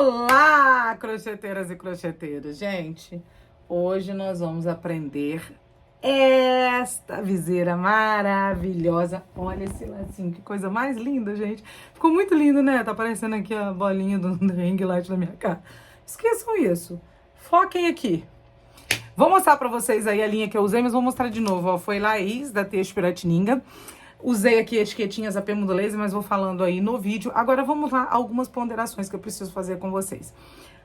Olá, crocheteiras e crocheteiros! Gente, hoje nós vamos aprender esta viseira maravilhosa. Olha esse lacinho, que coisa mais linda, gente. Ficou muito lindo, né? Tá aparecendo aqui a bolinha do ring light na minha cara. Esqueçam isso. Foquem aqui. Vou mostrar pra vocês aí a linha que eu usei, mas vou mostrar de novo. Ó, foi Laís, da Texto Piratininga. Usei aqui etiquetinhas a Pêmulo Laser, mas vou falando aí no vídeo. Agora vamos lá, algumas ponderações que eu preciso fazer com vocês.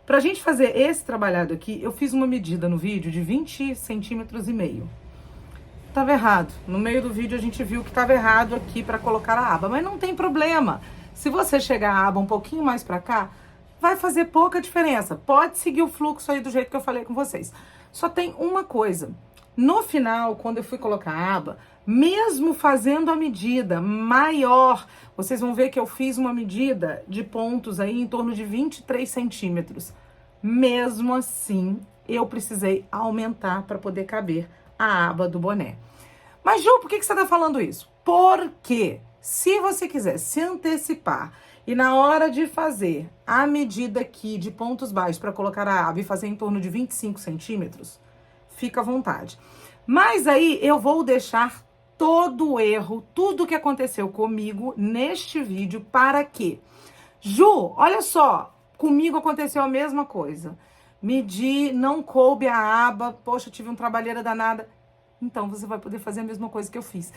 Pra gente fazer esse trabalhado aqui, eu fiz uma medida no vídeo de 20 centímetros e meio. Tava errado. No meio do vídeo a gente viu que tava errado aqui pra colocar a aba, mas não tem problema. Se você chegar a aba um pouquinho mais pra cá, vai fazer pouca diferença. Pode seguir o fluxo aí do jeito que eu falei com vocês. Só tem uma coisa. No final, quando eu fui colocar a aba, mesmo fazendo a medida maior, vocês vão ver que eu fiz uma medida de pontos aí em torno de 23 centímetros. Mesmo assim, eu precisei aumentar para poder caber a aba do boné. Mas, Ju, por que você tá falando isso? Porque se você quiser se antecipar e na hora de fazer a medida aqui de pontos baixos para colocar a aba e fazer em torno de 25 centímetros, fica à vontade. Mas aí eu vou deixar todo o erro, tudo que aconteceu comigo neste vídeo para quê? Ju, olha só, comigo aconteceu a mesma coisa. Medi, não coube a aba, poxa, tive uma trabalheira danada. Então você vai poder fazer a mesma coisa que eu fiz.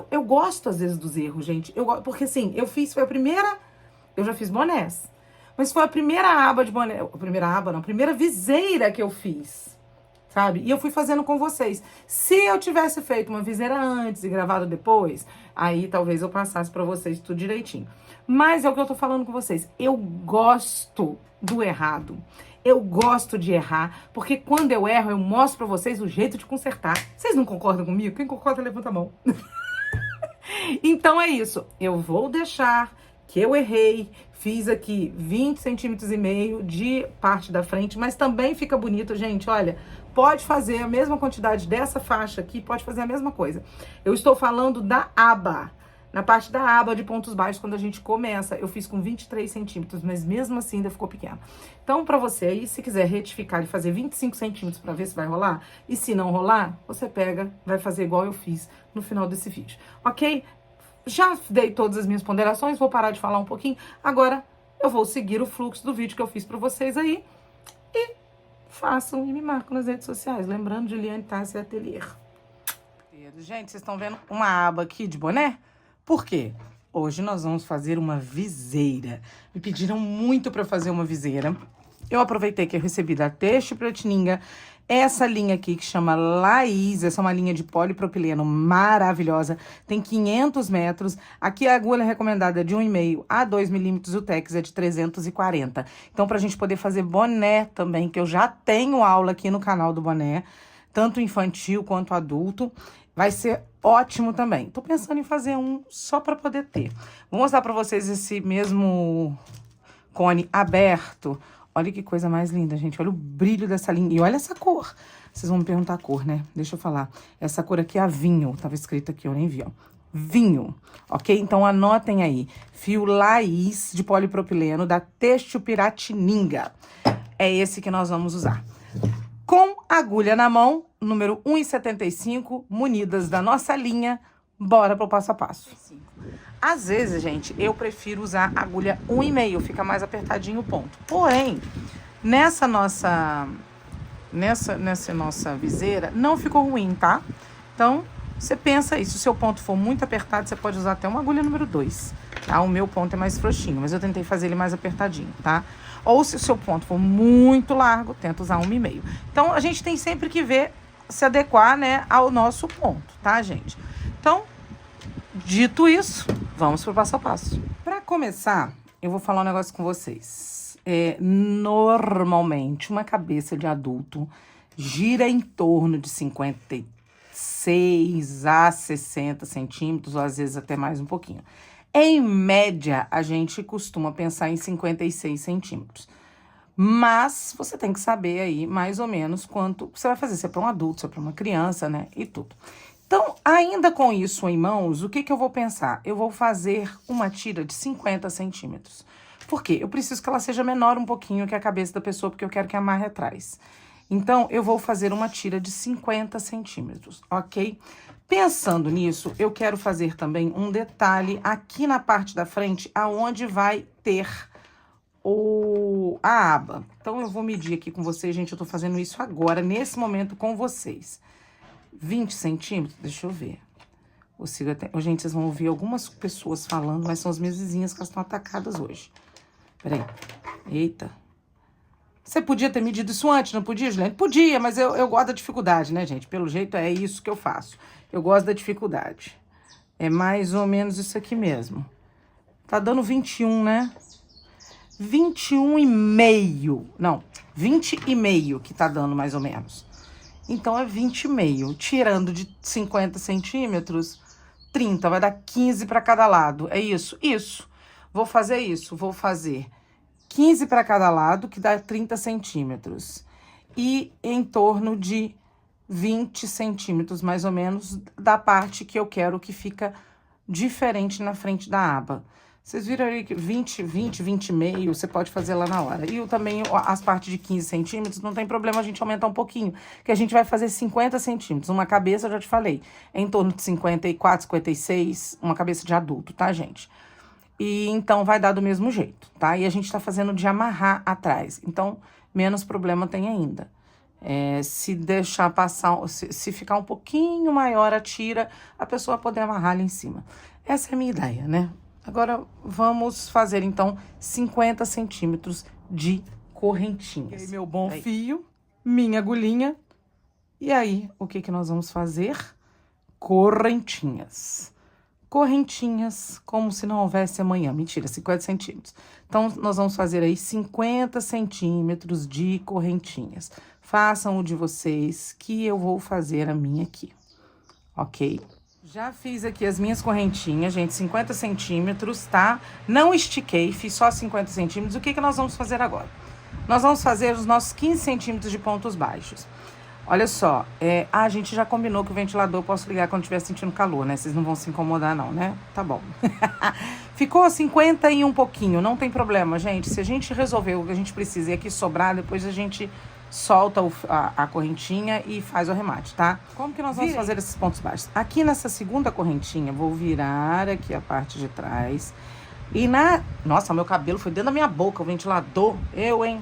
Eu gosto às vezes dos erros, gente. Porque assim, foi a primeira, eu já fiz bonés. Mas foi a primeira aba de boné, a primeira viseira que eu fiz. Sabe? E eu fui fazendo com vocês. Se eu tivesse feito uma viseira antes e gravado depois, aí talvez eu passasse pra vocês tudo direitinho. Mas é o que eu tô falando com vocês. Eu gosto do errado. Eu gosto de errar, porque quando eu erro, eu mostro pra vocês o jeito de consertar. Vocês não concordam comigo? Quem concorda, levanta a mão. Então é isso. Eu vou deixar que eu errei. Fiz aqui 20 centímetros e meio de parte da frente, mas também fica bonito, gente. Olha, pode fazer a mesma quantidade dessa faixa aqui, pode fazer a mesma coisa. Eu estou falando da aba. Na parte da aba de pontos baixos, quando a gente começa, eu fiz com 23 centímetros, mas mesmo assim ainda ficou pequeno. Então, pra você aí, se quiser retificar e fazer 25 centímetros pra ver se vai rolar, e se não rolar, você pega, vai fazer igual eu fiz no final desse vídeo, ok? Já dei todas as minhas ponderações, vou parar de falar um pouquinho. Agora, eu vou seguir o fluxo do vídeo que eu fiz pra vocês aí. E façam e me marcam nas redes sociais. Lembrando, Juliane Tassi Atelier. Gente, vocês estão vendo uma aba aqui de boné? Por quê? Hoje nós vamos fazer uma viseira. Me pediram muito pra fazer uma viseira. Eu aproveitei que eu recebi da Texto Piratininga essa linha aqui que chama Laís. Essa é uma linha de polipropileno maravilhosa. Tem 500 metros. Aqui a agulha recomendada é de 1,5 a 2 milímetros. O Tex é de 340. Então, pra gente poder fazer boné também, que eu já tenho aula aqui no canal do boné, tanto infantil quanto adulto, vai ser ótimo também. Tô pensando em fazer um só pra poder ter. Vou mostrar pra vocês esse mesmo cone aberto. Olha que coisa mais linda, gente. Olha o brilho dessa linha. E olha essa cor. Vocês vão me perguntar a cor, né? Deixa eu falar. Essa cor aqui é a vinho. Tava escrito aqui, eu nem vi, ó. Vinho, ok? Então, anotem aí. Fio Laís de polipropileno da Texto Piratininga. É esse que nós vamos usar. Com agulha na mão, número 1,75, munidas da nossa linha. Bora pro passo a passo. Às vezes, gente, eu prefiro usar agulha 1,5, fica mais apertadinho o ponto. Porém, nessa nossa viseira, não ficou ruim, tá? Então, você pensa aí, se o seu ponto for muito apertado, você pode usar até uma agulha número 2, tá? O meu ponto é mais frouxinho, mas eu tentei fazer ele mais apertadinho, tá? Ou se o seu ponto for muito largo, tenta usar 1,5. Então, a gente tem sempre que ver, se adequar, né, ao nosso ponto, tá, gente? Então, dito isso, vamos pro passo a passo. Para começar, eu vou falar um negócio com vocês. Normalmente, uma cabeça de adulto gira em torno de 56 a 60 centímetros, ou às vezes até mais um pouquinho. Em média, a gente costuma pensar em 56 centímetros. Mas você tem que saber aí, mais ou menos, quanto você vai fazer. Se é para um adulto, se é para uma criança, né? E tudo. Então, ainda com isso em mãos, o que eu vou pensar? Eu vou fazer uma tira de 50 centímetros. Por quê? Eu preciso que ela seja menor um pouquinho que a cabeça da pessoa, porque eu quero que amarre atrás. Então, eu vou fazer uma tira de 50 centímetros, ok? Pensando nisso, eu quero fazer também um detalhe aqui na parte da frente, aonde vai ter a aba. Então, eu vou medir aqui com vocês, gente, eu tô fazendo isso agora, nesse momento, com vocês. 20 centímetros, deixa eu ver. Gente, vocês vão ouvir algumas pessoas falando, mas são as minhas vizinhas que elas estão atacadas hoje. Peraí. Eita. Você podia ter medido isso antes, não podia, Juliane? Podia, mas eu gosto da dificuldade, né, gente? Pelo jeito, é isso que eu faço. Eu gosto da dificuldade. É mais ou menos isso aqui mesmo. Tá dando 21, né? 21,5. Não, 20,5 que tá dando, mais ou menos. Então, é 20,5. Tirando de 50 centímetros, 30. Vai dar 15 para cada lado. É isso? Isso. Vou fazer isso. Vou fazer 15 para cada lado, que dá 30 centímetros. E em torno de 20 centímetros, mais ou menos, da parte que eu quero que fica diferente na frente da aba. Vocês viram aí que 20,5, você pode fazer lá na hora. E também as partes de 15 centímetros, não tem problema a gente aumentar um pouquinho, que a gente vai fazer 50 centímetros. Uma cabeça, eu já te falei, é em torno de 54, 56, uma cabeça de adulto, tá, gente? E então vai dar do mesmo jeito, tá? E a gente tá fazendo de amarrar atrás, então menos problema tem ainda. Se deixar passar, se ficar um pouquinho maior a tira, a pessoa poder amarrar ali em cima. Essa é a minha ideia, né? Agora, vamos fazer, então, 50 centímetros de correntinhas. Meu bom fio, minha agulhinha. E aí, o que que nós vamos fazer? Correntinhas. Correntinhas, como se não houvesse amanhã. Mentira, 50 centímetros. Então, nós vamos fazer aí 50 centímetros de correntinhas. Façam o de vocês, que eu vou fazer a minha aqui. Ok? Já fiz aqui as minhas correntinhas, gente, 50 centímetros, tá? Não estiquei, fiz só 50 centímetros. O que que nós vamos fazer agora? Nós vamos fazer os nossos 15 centímetros de pontos baixos. Olha só, a gente já combinou que o ventilador eu posso ligar quando estiver sentindo calor, né? Vocês não vão se incomodar não, né? Tá bom. Ficou 50 e um pouquinho, não tem problema, gente. Se a gente resolver o que a gente precisa e aqui sobrar, depois a gente solta a correntinha e faz o arremate, tá? Como que nós vamos fazer esses pontos baixos? Aqui nessa segunda correntinha, vou virar aqui a parte de trás. E Nossa, meu cabelo foi dentro da minha boca, o ventilador. Hein?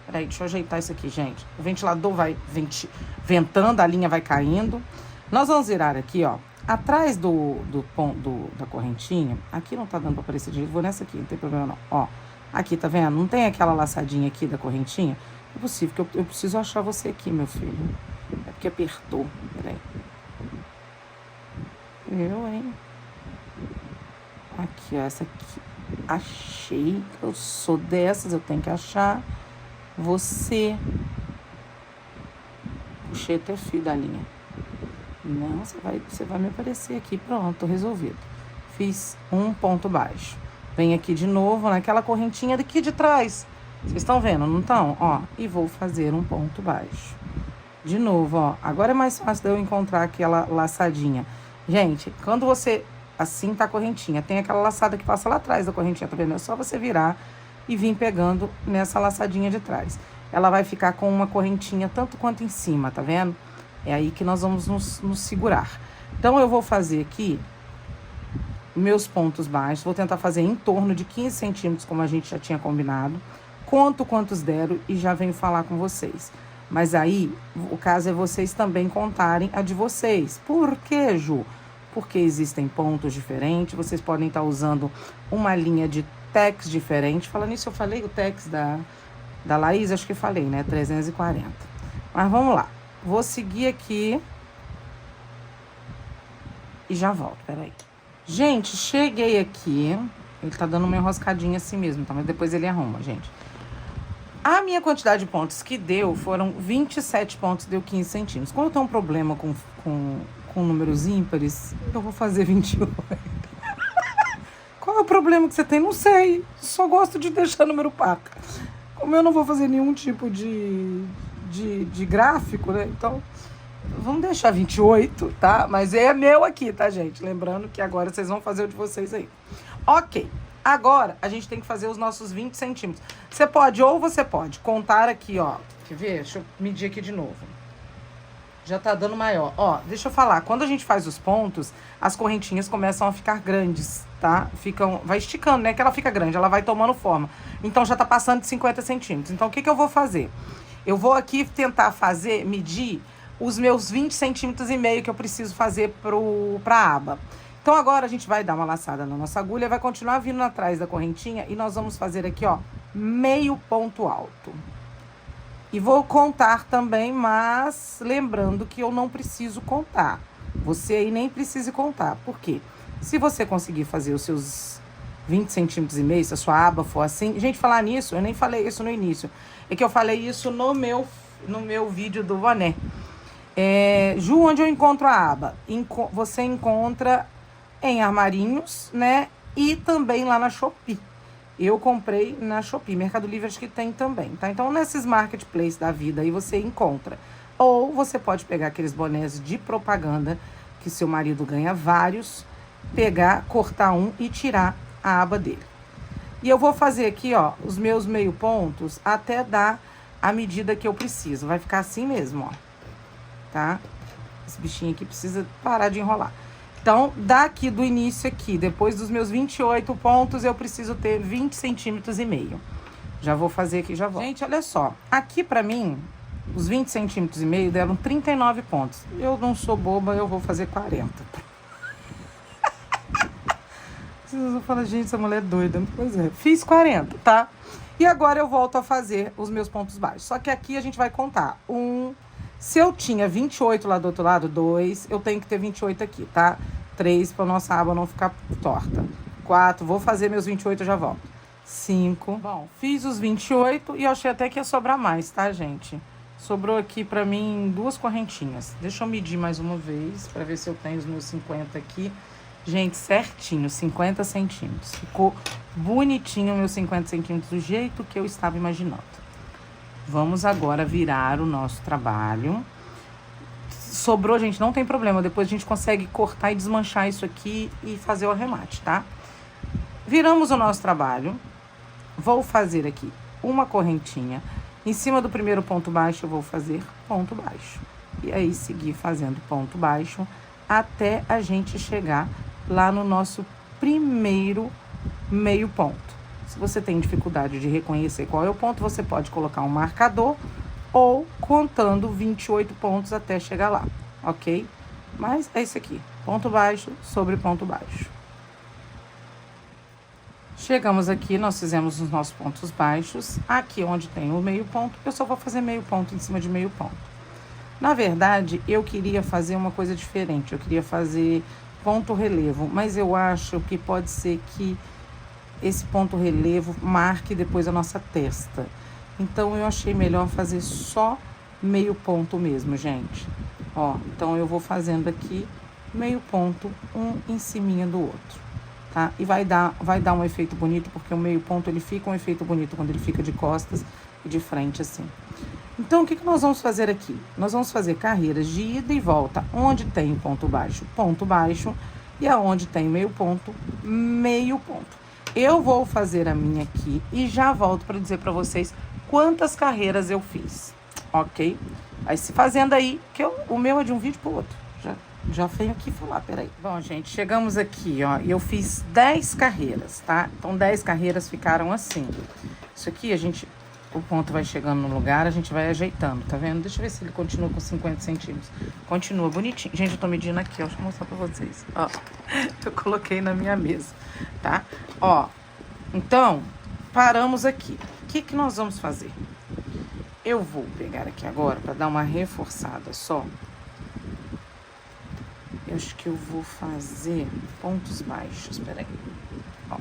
Peraí, deixa eu ajeitar isso aqui, gente. O ventilador vai ventando, a linha vai caindo. Nós vamos virar aqui, ó. Atrás da correntinha. Aqui não tá dando pra aparecer direito. Vou nessa aqui, não tem problema não. Ó, aqui, tá vendo? Não tem aquela laçadinha aqui da correntinha? É possível que eu preciso achar você aqui, meu filho. É porque apertou. Peraí. Hein? Aqui, ó. Essa aqui. Achei. Eu sou dessas, eu tenho que achar você. Puxei até o fio da linha. Não, você vai me aparecer aqui. Pronto, resolvido. Fiz um ponto baixo. Vem aqui de novo, naquela correntinha daqui de trás. Vocês estão vendo, não estão? Ó, e vou fazer um ponto baixo. De novo, ó. Agora é mais fácil de eu encontrar aquela laçadinha. Gente, quando você... Assim tá a correntinha. Tem aquela laçada que passa lá atrás da correntinha, tá vendo? É só você virar e vir pegando nessa laçadinha de trás. Ela vai ficar com uma correntinha tanto quanto em cima, tá vendo? É aí que nós vamos nos segurar. Então, eu vou fazer aqui meus pontos baixos. Vou tentar fazer em torno de 15 centímetros, como a gente já tinha combinado. Conto quantos deram e já venho falar com vocês. Mas aí, o caso é vocês também contarem a de vocês. Por quê, Ju? Porque existem pontos diferentes. Vocês podem estar usando uma linha de tex diferente. Falando isso, eu falei o tex da Laís, acho que falei, né? 340. Mas vamos lá. Vou seguir aqui e já volto, peraí. Gente, cheguei aqui. Ele tá dando uma enroscadinha assim mesmo, tá? Mas depois ele arruma, gente. A minha quantidade de pontos que deu foram 27 pontos, deu 15 centímetros. Quando eu tenho um problema com números ímpares, eu vou fazer 28. Qual é o problema que você tem? Não sei. Só gosto de deixar número par. Como eu não vou fazer nenhum tipo de gráfico, né? Então, vamos deixar 28, tá? Mas é meu aqui, tá, gente? Lembrando que agora vocês vão fazer o de vocês aí. Ok. Agora, a gente tem que fazer os nossos 20 centímetros. Você pode contar aqui, ó. Quer ver? Deixa eu medir aqui de novo. Já tá dando maior. Ó, deixa eu falar. Quando a gente faz os pontos, as correntinhas começam a ficar grandes, tá? Vai esticando, né? Que ela fica grande, ela vai tomando forma. Então, já tá passando de 50 centímetros. Então, o que que eu vou fazer? Eu vou aqui tentar medir os meus 20 centímetros e meio que eu preciso fazer pra aba. Então, agora a gente vai dar uma laçada na nossa agulha, vai continuar vindo atrás da correntinha e nós vamos fazer aqui, ó, meio ponto alto. E vou contar também, mas lembrando que eu não preciso contar. Você aí nem precisa contar. Por quê? Se você conseguir fazer os seus 20 centímetros e meio, se a sua aba for assim... Gente, falar nisso, eu nem falei isso no início. É que eu falei isso no meu vídeo do boné. Ju, onde eu encontro a aba? Você encontra em armarinhos, né? E também lá na Shopee. Eu comprei na Shopee, Mercado Livre acho que tem também, tá? Então, nesses marketplaces da vida aí você encontra. Ou você pode pegar aqueles bonés de propaganda, que seu marido ganha vários, pegar, cortar um e tirar a aba dele. E eu vou fazer aqui, ó, os meus meio pontos até dar a medida que eu preciso. Vai ficar assim mesmo, ó, tá? Esse bichinho aqui precisa parar de enrolar. Então, daqui do início aqui, depois dos meus 28 pontos, eu preciso ter 20 centímetros e meio. Já vou fazer aqui, já volto. Gente, olha só. Aqui pra mim, os 20 centímetros e meio deram 39 pontos. Eu não sou boba, eu vou fazer 40. Vocês vão falar, gente, essa mulher é doida. Pois é, fiz 40, tá? E agora eu volto a fazer os meus pontos baixos. Só que aqui a gente vai contar. Se eu tinha 28 lá do outro lado, 2, eu tenho que ter 28 aqui, tá? 3, pra nossa aba não ficar torta. 4, vou fazer meus 28, eu já volto. 5. Bom, fiz os 28 e eu achei até que ia sobrar mais, tá, gente? Sobrou aqui pra mim 2 correntinhas. Deixa eu medir mais uma vez pra ver se eu tenho os meus 50 aqui. Gente, certinho, 50 centímetros. Ficou bonitinho meus 50 centímetros, do jeito que eu estava imaginando. Vamos agora virar o nosso trabalho. Sobrou, gente, não tem problema. Depois a gente consegue cortar e desmanchar isso aqui e fazer o arremate, tá? Viramos o nosso trabalho. Vou fazer aqui uma correntinha. Em cima do primeiro ponto baixo, eu vou fazer ponto baixo. E aí, seguir fazendo ponto baixo até a gente chegar lá no nosso primeiro meio ponto. Se você tem dificuldade de reconhecer qual é o ponto, você pode colocar um marcador ou contando 28 pontos até chegar lá, ok? Mas é isso aqui, ponto baixo sobre ponto baixo. Chegamos aqui, nós fizemos os nossos pontos baixos. Aqui onde tem o meio ponto, eu só vou fazer meio ponto em cima de meio ponto. Na verdade, eu queria fazer uma coisa diferente, eu queria fazer ponto relevo, mas eu acho que pode ser que esse ponto relevo marque depois a nossa testa. Então, eu achei melhor fazer só meio ponto mesmo, gente. Ó, então eu vou fazendo aqui meio ponto, um em cima do outro, tá? E vai dar um efeito bonito, porque o meio ponto, ele fica um efeito bonito quando ele fica de costas e de frente, assim. Então, o que nós vamos fazer aqui? Nós vamos fazer carreiras de ida e volta, onde tem ponto baixo, e aonde tem meio ponto, meio ponto. Eu vou fazer a minha aqui e já volto para dizer para vocês quantas carreiras eu fiz, ok? Vai se fazendo aí, que o meu é de um vídeo pro outro. Já venho aqui falar, peraí. Bom, gente, chegamos aqui, ó, e eu fiz 10 carreiras, tá? Então, 10 carreiras ficaram assim. Isso aqui, o ponto vai chegando no lugar, a gente vai ajeitando, tá vendo? Deixa eu ver se ele continua com 50 centímetros. Continua bonitinho. Gente, eu tô medindo aqui, ó, deixa eu mostrar pra vocês. Ó, eu coloquei na minha mesa, tá? Ó, então, paramos aqui. O que nós vamos fazer? Eu vou pegar aqui agora pra dar uma reforçada só. Eu acho que eu vou fazer pontos baixos, peraí. Ó,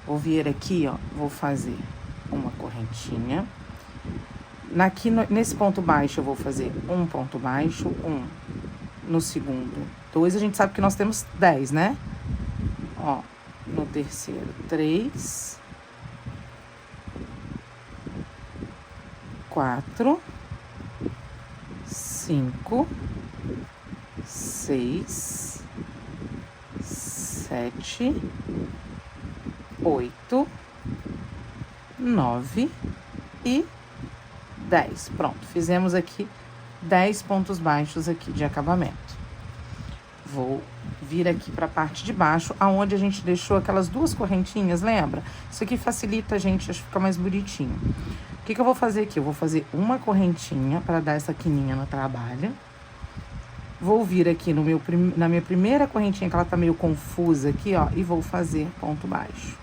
vou vir aqui, ó, vou fazer uma correntinha. Nesse ponto baixo eu vou fazer um ponto baixo, um no segundo, 2, a gente sabe que nós temos 10, né? Ó, no terceiro, 3, 4, 5, 6, 7, 8, 9 e 10. Pronto, fizemos aqui 10 pontos baixos aqui de acabamento. Vou vir aqui para a parte de baixo, aonde a gente deixou aquelas duas correntinhas, lembra? Isso aqui facilita a gente, acho que fica mais bonitinho. O que eu vou fazer aqui? Eu vou fazer uma correntinha para dar essa quininha no trabalho. Vou vir aqui na minha primeira correntinha, que ela tá meio confusa aqui, ó, e vou fazer ponto baixo.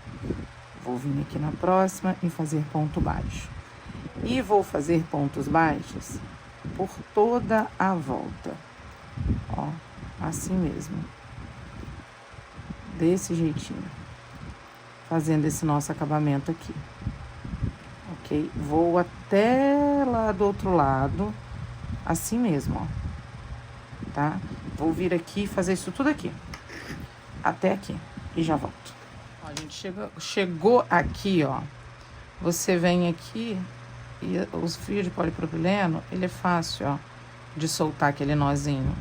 Vou vir aqui na próxima e fazer ponto baixo. E vou fazer pontos baixos por toda a volta. Ó, assim mesmo. Desse jeitinho. Fazendo esse nosso acabamento aqui. Ok? Vou até lá do outro lado. Assim mesmo, ó. Tá? Vou vir aqui e fazer isso tudo aqui. Até aqui. E já volto. Ó, a gente chegou aqui, ó. Você vem aqui e os fios de polipropileno, ele é fácil, ó, de soltar aquele nozinho.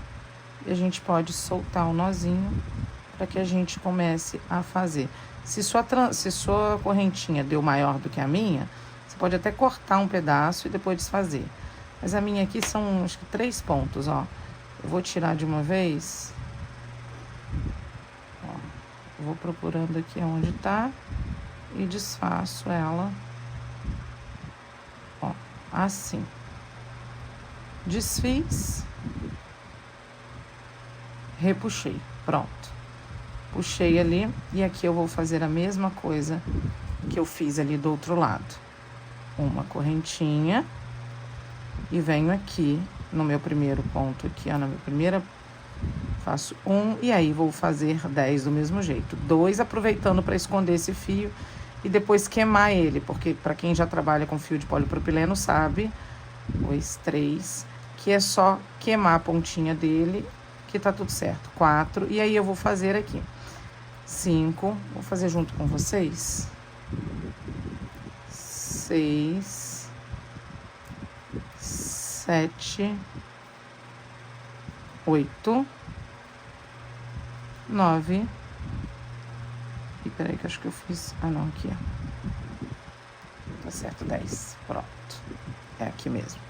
E a gente pode soltar o nozinho para que a gente comece a fazer. Se sua correntinha deu maior do que a minha, você pode até cortar um pedaço e depois desfazer. Mas a minha aqui são, acho que 3 pontos, ó. Eu vou tirar de uma vez. Ó, vou procurando aqui onde tá e desfaço ela. Ó, assim. Desfiz. Repuxei. Pronto. Puxei ali e aqui eu vou fazer a mesma coisa que eu fiz ali do outro lado. Uma correntinha e venho aqui no meu primeiro ponto aqui, ó, na minha primeira, faço 1 e aí vou fazer 10 do mesmo jeito. 2 aproveitando para esconder esse fio e depois queimar ele, porque para quem já trabalha com fio de polipropileno sabe, 2, 3, que é só queimar a pontinha dele que tá tudo certo. 4, e aí eu vou fazer aqui 5, vou fazer junto com vocês. 6, 7, 8, 9. E peraí que eu acho que eu fiz. Ah, não, aqui, ó. Tá certo, 10. Pronto. É aqui mesmo.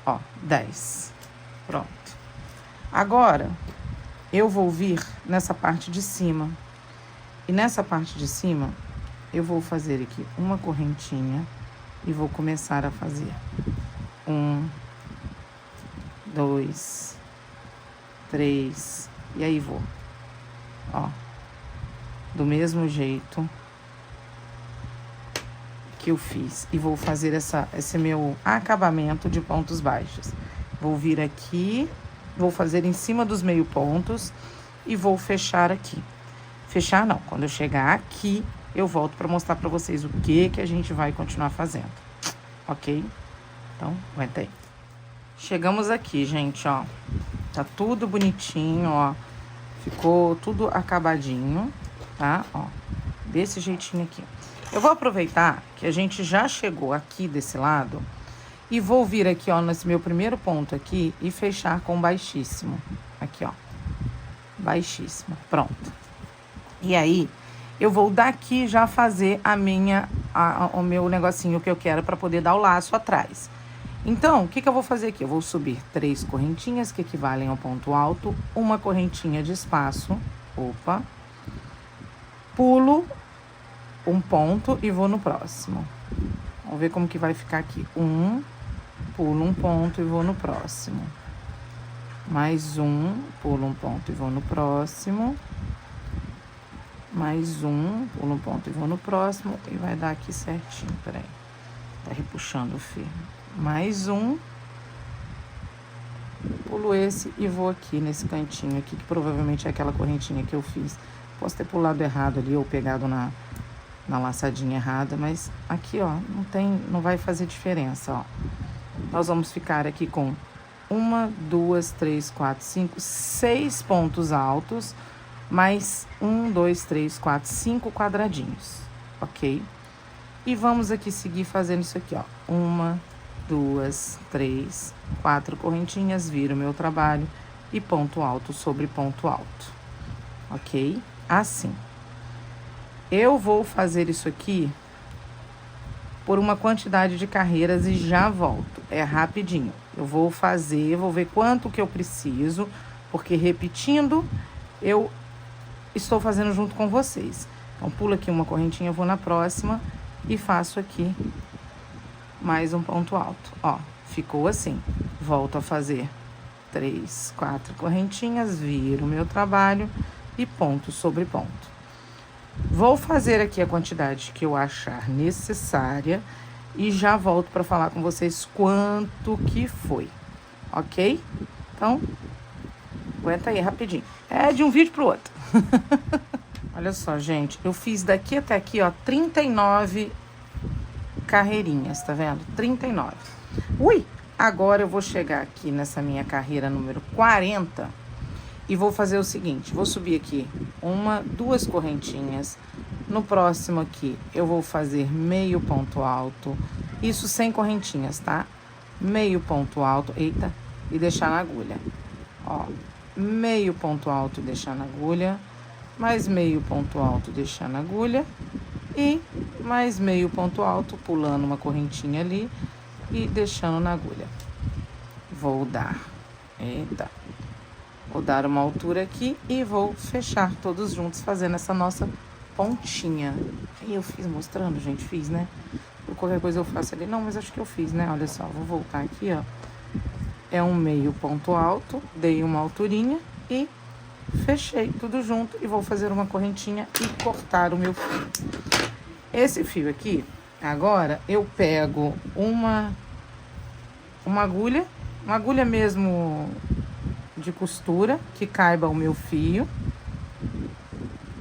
Ó, 10. Pronto. Agora, eu vou vir nessa parte de cima. E nessa parte de cima, eu vou fazer aqui uma correntinha e vou começar a fazer 1, 2, 3, e aí vou, ó, do mesmo jeito que eu fiz, e vou fazer esse meu acabamento de pontos baixos. Vou vir aqui, vou fazer em cima dos meio pontos e vou fechar aqui. Fechar não, quando eu chegar aqui, eu volto para mostrar para vocês o que a gente vai continuar fazendo, ok? Então, aguenta aí. Chegamos aqui, gente, ó. Tá tudo bonitinho, ó. Ficou tudo acabadinho, tá? Ó, desse jeitinho aqui. Eu vou aproveitar que a gente já chegou aqui desse lado e vou vir aqui, ó, nesse meu primeiro ponto aqui e fechar com baixíssimo. Aqui, ó. Baixíssimo. Pronto. E aí, eu vou daqui já fazer o meu negocinho que eu quero para poder dar o laço atrás. Então, o que eu vou fazer aqui? Eu vou subir 3 correntinhas que equivalem ao ponto alto, uma correntinha de espaço, opa, pulo um ponto e vou no próximo. Vamos ver como que vai ficar aqui. Pulo um ponto e vou no próximo. Mais um, pulo um ponto e vou no próximo. Mais um, pulo um ponto e vou no próximo. E vai dar aqui certinho, peraí. Tá repuxando o fio. Mais um, pulo esse e vou aqui nesse cantinho aqui, que provavelmente é aquela correntinha que eu fiz. Posso ter pulado errado ali ou pegado na laçadinha errada, mas aqui, ó, não vai fazer diferença, ó. Nós vamos ficar aqui com 1, 2, 3, 4, 5, 6 pontos altos, mais 1, 2, 3, 4, 5 quadradinhos, ok? E vamos aqui seguir fazendo isso aqui, ó. 1, 2, 3, 4 correntinhas, viro o meu trabalho e ponto alto sobre ponto alto, ok? Assim. eu vou fazer isso aqui por uma quantidade de carreiras e já volto. É rapidinho. Eu vou fazer, vou ver quanto que eu preciso, porque repetindo, eu estou fazendo junto com vocês. Então, pula aqui uma correntinha, eu vou na próxima e faço aqui mais um ponto alto. Ó, ficou assim. Volto a fazer 3, 4 correntinhas, viro o meu trabalho e ponto sobre ponto. Vou fazer aqui a quantidade que eu achar necessária e já volto para falar com vocês quanto que foi, ok? Então, aguenta aí rapidinho. É de um vídeo pro outro. Olha só, gente, eu fiz daqui até aqui, ó, 39 carreirinhas, tá vendo? 39. Ui! Agora eu vou chegar aqui nessa minha carreira número 40 e vou fazer o seguinte, vou subir aqui 1, 2 correntinhas. No próximo aqui eu vou fazer meio ponto alto, isso sem correntinhas, tá? Meio ponto alto, eita, e deixar na agulha. Ó, meio ponto alto e deixar na agulha, mais meio ponto alto, deixar na agulha e mais meio ponto alto, pulando uma correntinha ali e deixando na agulha. Vou dar, eita, vou dar uma altura aqui e vou fechar todos juntos, fazendo essa nossa pontinha. E eu fiz mostrando, gente, fiz, né? Por qualquer coisa eu faço ali, não, mas acho que eu fiz, né? Olha só, vou voltar aqui, ó. É um meio ponto alto, dei uma alturinha e fechei tudo junto e vou fazer uma correntinha e cortar o meu fio. Esse fio aqui, agora eu pego uma agulha mesmo de costura que caiba o meu fio.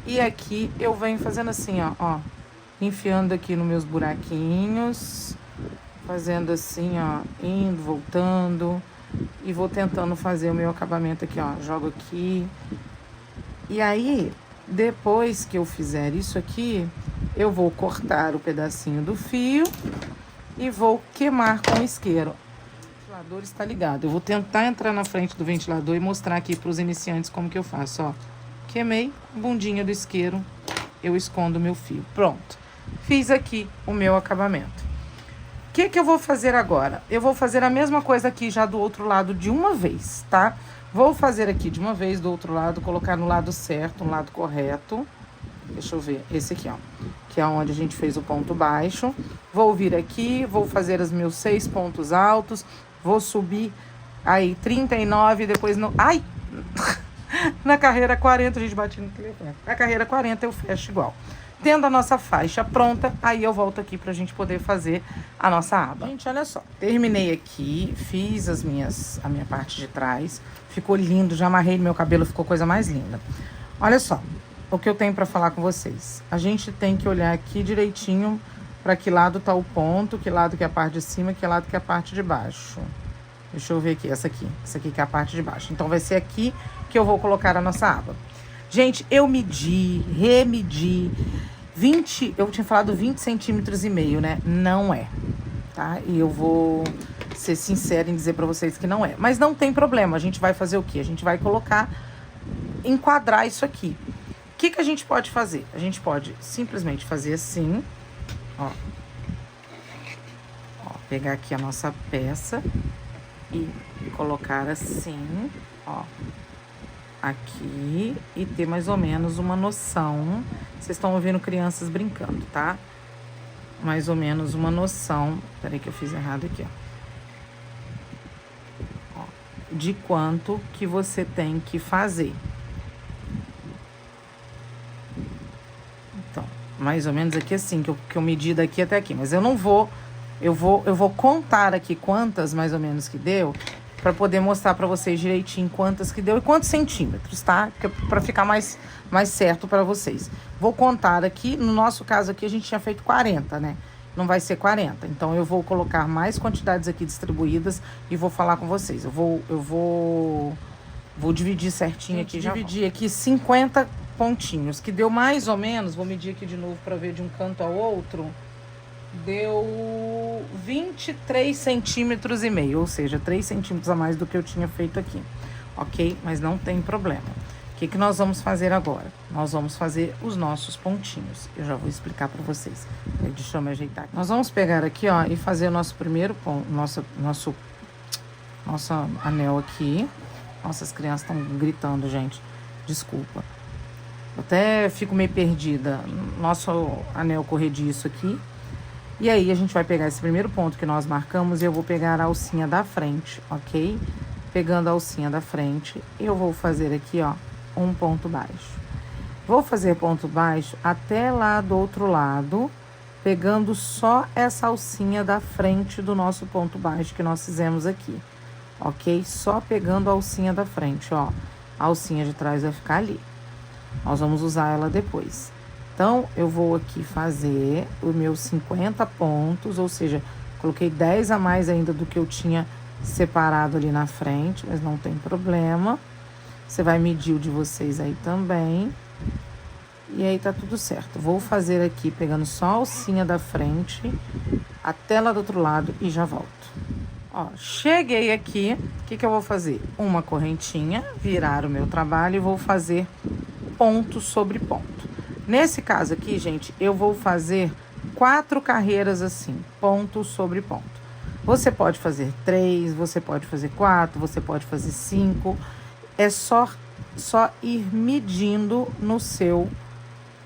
E aqui eu venho fazendo assim, ó, enfiando aqui nos meus buraquinhos, fazendo assim, ó, indo, voltando. E vou tentando fazer o meu acabamento aqui, ó. Jogo aqui. E aí, depois que eu fizer isso aqui, eu vou cortar o pedacinho do fio e vou queimar com o isqueiro. O ventilador está ligado. Eu vou tentar entrar na frente do ventilador e mostrar aqui para os iniciantes como que eu faço, ó. Queimei, bundinha do isqueiro, eu escondo o meu fio. Pronto. Fiz aqui o meu acabamento. O que eu vou fazer agora? Eu vou fazer a mesma coisa aqui já do outro lado de uma vez, tá? Vou fazer aqui de uma vez do outro lado, colocar no lado certo, no lado correto. Deixa eu ver, esse aqui, ó. Que é onde a gente fez o ponto baixo. Vou vir aqui, vou fazer os meus 6 pontos altos. Vou subir aí 39, depois no... Ai! Na carreira 40, a gente bate no telefone. Na carreira 40 eu fecho igual. Tendo a nossa faixa pronta, aí eu volto aqui pra gente poder fazer a nossa aba. Gente, olha só. Terminei aqui, fiz a minha parte de trás. Ficou lindo, já amarrei no meu cabelo, ficou coisa mais linda. Olha só, o que eu tenho pra falar com vocês. A gente tem que olhar aqui direitinho pra que lado tá o ponto, que lado que é a parte de cima, que lado que é a parte de baixo. Deixa eu ver aqui, essa aqui que é a parte de baixo. Então, vai ser aqui que eu vou colocar a nossa aba. Gente, eu remedi 20, eu tinha falado 20 centímetros e meio, né? Não é, tá? E eu vou ser sincera em dizer pra vocês que não é. Mas não tem problema, a gente vai fazer o quê? A gente vai colocar, enquadrar isso aqui. O que a gente pode fazer? A gente pode simplesmente fazer assim, ó. Ó, pegar aqui a nossa peça e colocar assim, ó, aqui e ter mais ou menos uma noção. Vocês estão ouvindo crianças brincando, tá? Mais ou menos uma noção. Peraí que eu fiz errado aqui, ó. De quanto que você tem que fazer. Então, mais ou menos aqui assim, que eu medi daqui até aqui. Mas eu não vou... Eu vou contar aqui quantas mais ou menos que deu, para poder mostrar para vocês direitinho quantas que deu e quantos centímetros, tá? Para ficar mais certo para vocês. Vou contar aqui, no nosso caso aqui a gente tinha feito 40, né? Não vai ser 40. Então eu vou colocar mais quantidades aqui distribuídas e vou falar com vocês. Eu vou dividir certinho aqui, já dividir aqui 50 pontinhos, que deu mais ou menos, vou medir aqui de novo para ver de um canto ao outro. Deu 23 centímetros e meio, ou seja, 3 centímetros a mais do que eu tinha feito aqui, ok? Mas não tem problema. O que nós vamos fazer agora? Nós vamos fazer os nossos pontinhos. Eu já vou explicar para vocês. Deixa eu me ajeitar. Nós vamos pegar aqui, ó, e fazer o nosso primeiro ponto, nosso anel aqui. Nossa, as crianças estão gritando, gente. Desculpa. Eu até fico meio perdida. Nosso anel corrediço aqui. E aí, a gente vai pegar esse primeiro ponto que nós marcamos e eu vou pegar a alcinha da frente, ok? Pegando a alcinha da frente, eu vou fazer aqui, ó, um ponto baixo. Vou fazer ponto baixo até lá do outro lado, pegando só essa alcinha da frente do nosso ponto baixo que nós fizemos aqui, ok? Só pegando a alcinha da frente, ó. A alcinha de trás vai ficar ali. Nós vamos usar ela depois. Então, eu vou aqui fazer os meus 50 pontos, ou seja, coloquei 10 a mais ainda do que eu tinha separado ali na frente, mas não tem problema. Você vai medir o de vocês aí também. E aí tá tudo certo. Vou fazer aqui pegando só a alcinha da frente até lá do outro lado e já volto. Ó, cheguei aqui, o que eu vou fazer? Uma correntinha, virar o meu trabalho e vou fazer ponto sobre ponto. Nesse caso aqui, gente, eu vou fazer 4 carreiras assim, ponto sobre ponto. Você pode fazer 3, você pode fazer 4, você pode fazer 5. É só ir medindo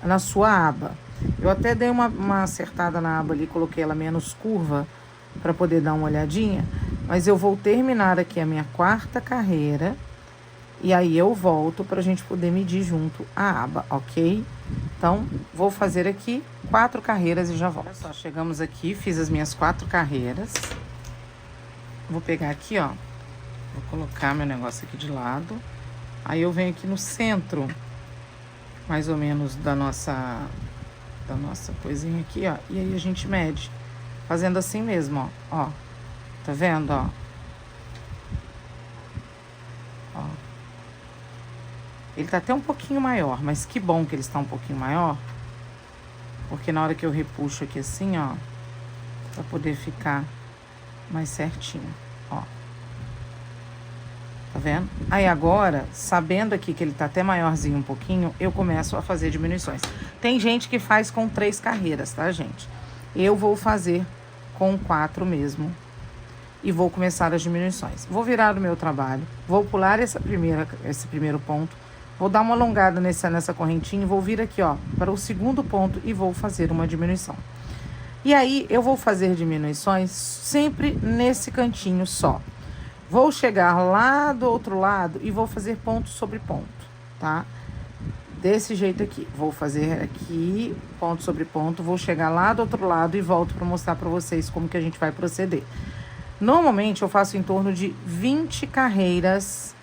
na sua aba. Eu até dei uma acertada na aba ali, coloquei ela menos curva para poder dar uma olhadinha. Mas eu vou terminar aqui a minha 4ª carreira. E aí eu volto pra gente poder medir junto a aba, ok? Então, vou fazer aqui 4 carreiras e já volto. Olha só, chegamos aqui, fiz as minhas 4 carreiras. Vou pegar aqui, ó. Vou colocar meu negócio aqui de lado. Aí eu venho aqui no centro, mais ou menos da nossa coisinha aqui, ó. E aí a gente mede, fazendo assim mesmo, ó. Ó, tá vendo, ó? Ó. Ele tá até um pouquinho maior, mas que bom que ele está um pouquinho maior. Porque na hora que eu repuxo aqui assim, ó, pra poder ficar mais certinho, ó. Tá vendo? Aí agora, sabendo aqui que ele tá até maiorzinho um pouquinho, eu começo a fazer diminuições. Tem gente que faz com 3 carreiras, tá, gente? Eu vou fazer com 4 mesmo. E vou começar as diminuições. Vou virar o meu trabalho, vou pular esse primeiro ponto, vou dar uma alongada nessa correntinha e vou vir aqui, ó, para o segundo ponto e vou fazer uma diminuição. E aí, eu vou fazer diminuições sempre nesse cantinho só. Vou chegar lá do outro lado e vou fazer ponto sobre ponto, tá? Desse jeito aqui. Vou fazer aqui, ponto sobre ponto, vou chegar lá do outro lado e volto para mostrar para vocês como que a gente vai proceder. Normalmente, eu faço em torno de 20 carreiras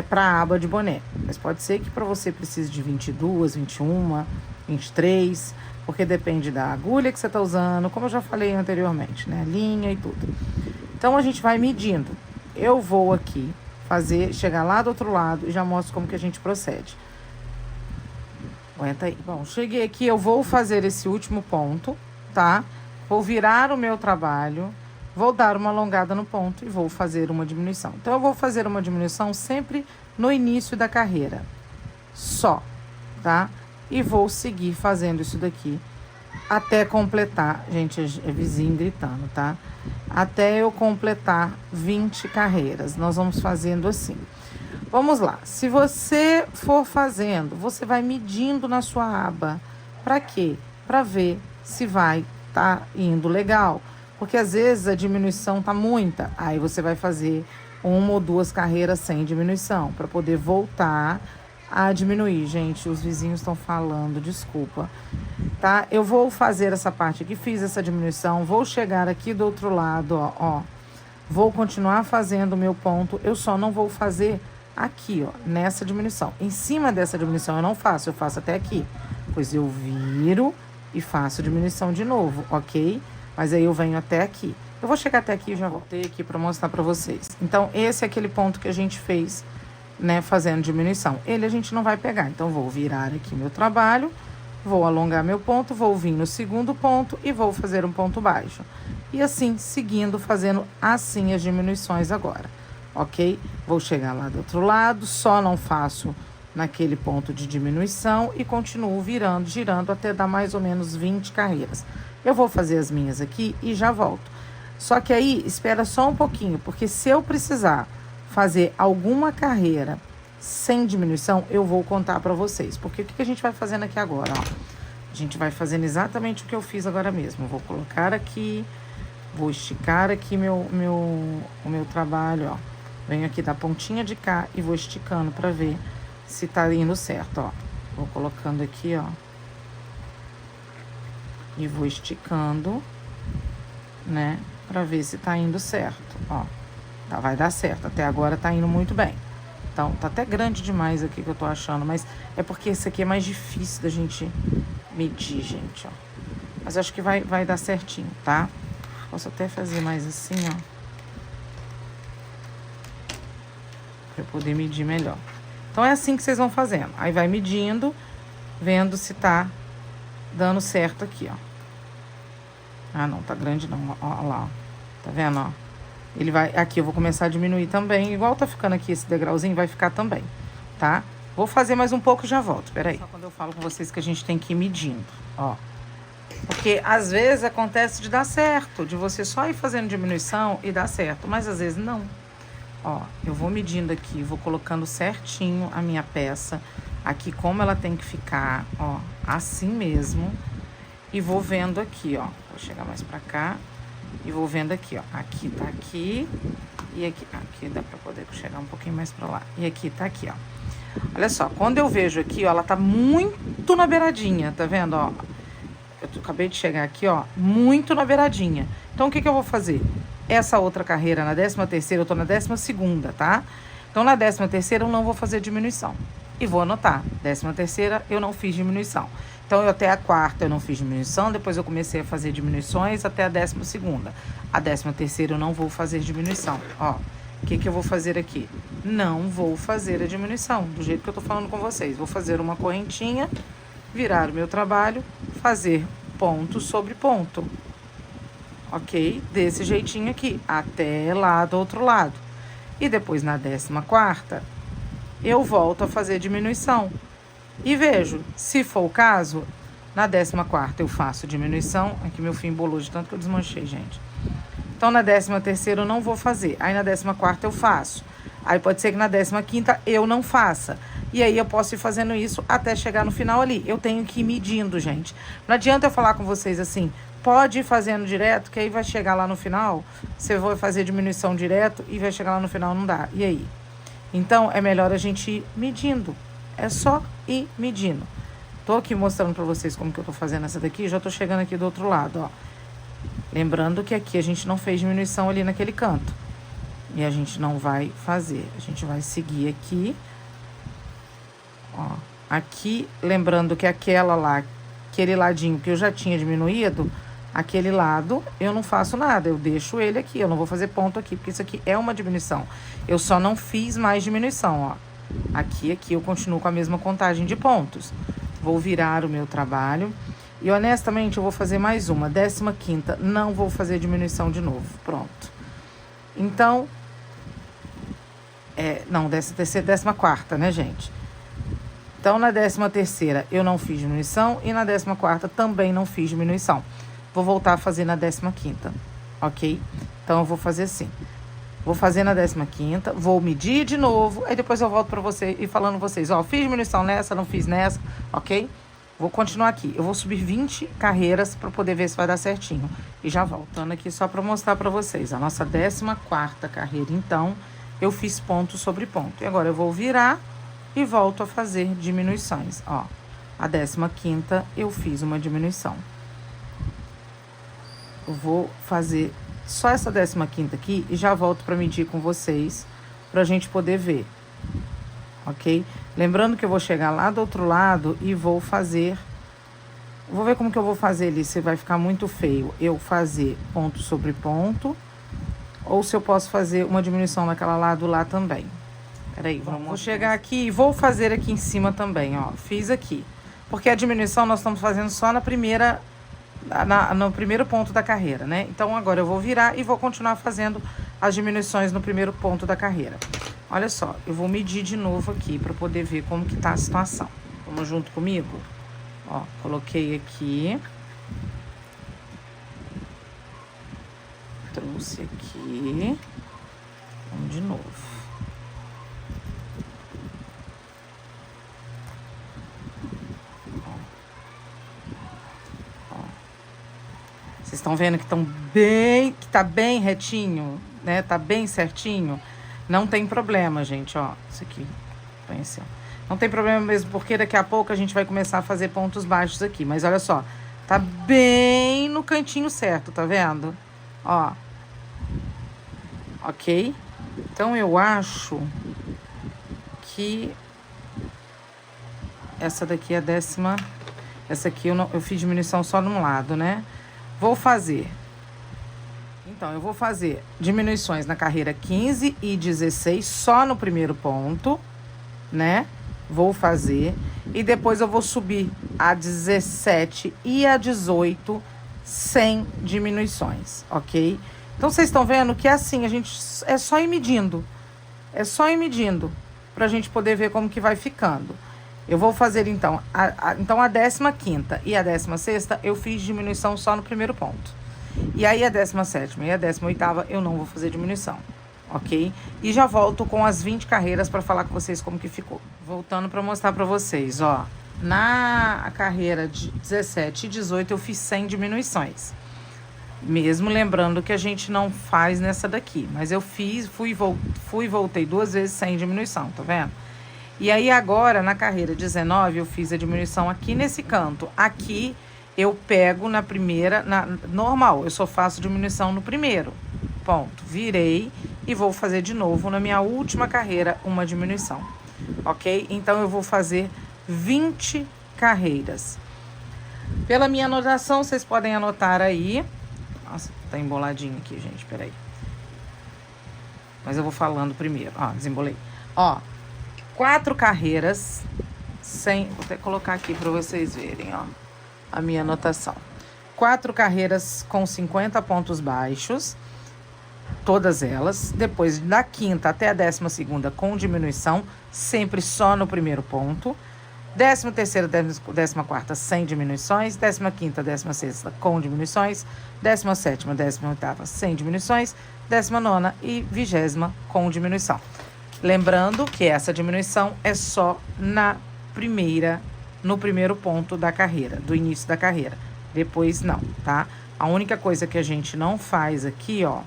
para a aba de boné. Mas pode ser que para você precise de 22, 21, 23, porque depende da agulha que você está usando, como eu já falei anteriormente, né? Linha e tudo. Então, a gente vai medindo. Eu vou aqui chegar lá do outro lado e já mostro como que a gente procede. Aguenta aí. Bom, cheguei aqui, eu vou fazer esse último ponto, tá? Vou virar o meu trabalho, vou dar uma alongada no ponto e vou fazer uma diminuição. Então, eu vou fazer uma diminuição sempre no início da carreira, só, tá? E vou seguir fazendo isso daqui até completar, gente, é vizinho gritando, tá? Até eu completar 20 carreiras. Nós vamos fazendo assim. Vamos lá. Se você for fazendo, você vai medindo na sua aba. Pra quê? Pra ver se vai tá indo legal. Porque às vezes a diminuição tá muita. Aí você vai fazer 1 ou 2 carreiras sem diminuição, para poder voltar a diminuir. Gente, os vizinhos estão falando, desculpa. Tá? Eu vou fazer essa parte aqui, fiz essa diminuição, vou chegar aqui do outro lado, ó. Vou continuar fazendo o meu ponto, eu só não vou fazer aqui, ó, nessa diminuição. Em cima dessa diminuição eu não faço, eu faço até aqui. Pois eu viro e faço diminuição de novo, ok? Mas aí eu venho até aqui. Eu vou chegar até aqui e já voltei aqui para mostrar para vocês. Então, esse é aquele ponto que a gente fez, né, fazendo diminuição. Ele a gente não vai pegar, então vou virar aqui meu trabalho, vou alongar meu ponto, vou vir no segundo ponto e vou fazer um ponto baixo. E assim, seguindo, fazendo assim as diminuições agora, ok? Vou chegar lá do outro lado, só não faço naquele ponto de diminuição e continuo virando, girando até dar mais ou menos 20 carreiras. Eu vou fazer as minhas aqui e já volto. Só que aí, espera só um pouquinho, porque se eu precisar fazer alguma carreira sem diminuição, eu vou contar pra vocês. Porque o que a gente vai fazendo aqui agora, ó? A gente vai fazendo exatamente o que eu fiz agora mesmo. Vou colocar aqui, vou esticar aqui o meu trabalho, ó. Venho aqui da pontinha de cá e vou esticando pra ver se tá indo certo, ó. Vou colocando aqui, ó. E vou esticando, né? Pra ver se tá indo certo, ó. Tá, vai dar certo. Até agora tá indo muito bem. Então, tá até grande demais aqui que eu tô achando. Mas é porque esse aqui é mais difícil da gente medir, gente, ó. Mas acho que vai dar certinho, tá? Posso até fazer mais assim, ó. Pra eu poder medir melhor. Então, é assim que vocês vão fazendo. Aí vai medindo, vendo se tá dando certo aqui, ó. Ah, não, tá grande não, ó lá, ó. Tá vendo, ó? Ele vai... Aqui eu vou começar a diminuir também. Igual tá ficando aqui esse degrauzinho, vai ficar também, tá? Vou fazer mais um pouco e já volto, peraí. Só quando eu falo com vocês que a gente tem que ir medindo, ó. Porque às vezes acontece de dar certo, de você só ir fazendo diminuição e dar certo, mas às vezes não. Ó, eu vou medindo aqui, vou colocando certinho a minha peça aqui como ela tem que ficar, ó, assim mesmo. E vou vendo aqui, ó, vou chegar mais pra cá e vou vendo aqui, ó, aqui tá aqui e aqui dá pra poder chegar um pouquinho mais pra lá. E aqui tá aqui, ó. Olha só, quando eu vejo aqui, ó, ela tá muito na beiradinha, tá vendo, ó? Acabei de chegar aqui, ó, muito na beiradinha. Então, o que eu vou fazer? Essa outra carreira, na 13ª, eu tô na 12ª, tá? Então, na 13ª, eu não vou fazer diminuição. E vou anotar, 13ª, eu não fiz diminuição. Então, eu até a 4ª eu não fiz diminuição, depois eu comecei a fazer diminuições até a 12ª. A 13ª eu não vou fazer diminuição, ó. O que eu vou fazer aqui? Não vou fazer a diminuição, do jeito que eu tô falando com vocês. Vou fazer uma correntinha, virar o meu trabalho, fazer ponto sobre ponto, ok? Desse jeitinho aqui, até lá do outro lado. E depois, na 14ª, eu volto a fazer diminuição. E vejo, se for o caso, na 14ª eu faço diminuição. Aqui meu fio embolou de tanto que eu desmanchei, gente. Então, na 13ª eu não vou fazer. Aí, na 14ª eu faço. Aí, pode ser que na 15ª eu não faça. E aí, eu posso ir fazendo isso até chegar no final ali. Eu tenho que ir medindo, gente. Não adianta eu falar com vocês assim, pode ir fazendo direto, que aí vai chegar lá no final, você vai fazer diminuição direto e vai chegar lá no final, não dá. E aí? Então, é melhor a gente ir medindo. É só ir medindo. Tô aqui mostrando pra vocês como que eu tô fazendo essa daqui. Já tô chegando aqui do outro lado, ó. Lembrando que aqui a gente não fez diminuição ali naquele canto. E a gente não vai fazer. A gente vai seguir aqui. Ó. Aqui, lembrando que aquela lá, aquele ladinho que eu já tinha diminuído, aquele lado eu não faço nada. Eu deixo ele aqui. Eu não vou fazer ponto aqui, porque isso aqui é uma diminuição. Eu só não fiz mais diminuição, ó. Aqui eu continuo com a mesma contagem de pontos. Vou virar o meu trabalho. E honestamente, eu vou fazer mais uma. 15ª, não vou fazer diminuição de novo. Pronto. Então, não, 14ª, né, gente? Então, na 13ª, eu não fiz diminuição. E na 14ª, também não fiz diminuição. Vou voltar a fazer na 15ª, ok? Então, eu vou fazer assim. Vou fazer na 15ª, vou medir de novo. Aí, depois eu volto pra você e falando vocês. Ó, fiz diminuição nessa, não fiz nessa, ok? Vou continuar aqui. Eu vou subir 20 carreiras para poder ver se vai dar certinho. E já voltando aqui só para mostrar para vocês. A nossa 14ª carreira, então, eu fiz ponto sobre ponto. E agora eu vou virar e volto a fazer diminuições. Ó, a 15ª eu fiz uma diminuição. Eu vou fazer só essa 15ª aqui e já volto para medir com vocês, pra gente poder ver. Ok? Lembrando que eu vou chegar lá do outro lado e vou fazer... Vou ver como que eu vou fazer ali, se vai ficar muito feio eu fazer ponto sobre ponto, ou se eu posso fazer uma diminuição naquela lado lá também. Peraí, vou chegar aqui e vou fazer aqui em cima também, ó. Fiz aqui. Porque a diminuição nós estamos fazendo só na primeira... no primeiro ponto da carreira, né? Então, agora eu vou virar e vou continuar fazendo as diminuições no primeiro ponto da carreira. Olha só, eu vou medir de novo aqui para poder ver como que tá a situação. Vamos junto comigo? Ó, coloquei aqui. Trouxe aqui. Vamos de novo. Vocês estão vendo que tá bem retinho, né? Tá bem certinho. Não tem problema, gente, ó. Isso aqui, põe assim, ó. Não tem problema mesmo, porque daqui a pouco a gente vai começar a fazer pontos baixos aqui. Mas olha só, tá bem no cantinho certo, tá vendo? Ó. Ok? Então, eu acho que essa daqui é a 10ª. Essa aqui eu fiz diminuição só num lado, né? Vou fazer. Então, eu vou fazer diminuições na carreira 15 e 16 só no primeiro ponto, né? Vou fazer. E depois eu vou subir a 17 e a 18 sem diminuições, ok? Então, vocês estão vendo que assim, a gente é só ir medindo. É só ir medindo pra gente poder ver como que vai ficando. Eu vou fazer, então, a 15ª e a 16ª, eu fiz diminuição só no primeiro ponto. E aí, a 17ª e a 18ª, eu não vou fazer diminuição, ok? E já volto com as 20 carreiras pra falar com vocês como que ficou. Voltando pra mostrar pra vocês, ó. Na carreira de 17 e 18, eu fiz 100 diminuições. Mesmo lembrando que a gente não faz nessa daqui. Mas eu fiz, fui e voltei 2 vezes sem diminuição, tá vendo? E aí agora, na carreira 19, eu fiz a diminuição aqui nesse canto. Aqui eu pego na primeira, normal, eu só faço diminuição no primeiro. Ponto. Virei e vou fazer de novo na minha última carreira uma diminuição. Ok? Então eu vou fazer 20 carreiras. Pela minha anotação, vocês podem anotar aí. Nossa, tá emboladinho aqui, gente, peraí. Mas eu vou falando primeiro. Ó, desembolei. Ó, 4 carreiras, vou até colocar aqui para vocês verem, ó, a minha anotação. 4 carreiras com 50 pontos baixos, todas elas. Depois, da 5ª até a 12ª com diminuição, sempre só no primeiro ponto. 13ª, 14ª sem diminuições, 15ª, 16ª com diminuições, 17ª, 18ª sem diminuições, 19ª e 20ª com diminuição. Lembrando que essa diminuição é só no primeiro ponto da carreira, do início da carreira. Depois não, tá? A única coisa que a gente não faz aqui, ó,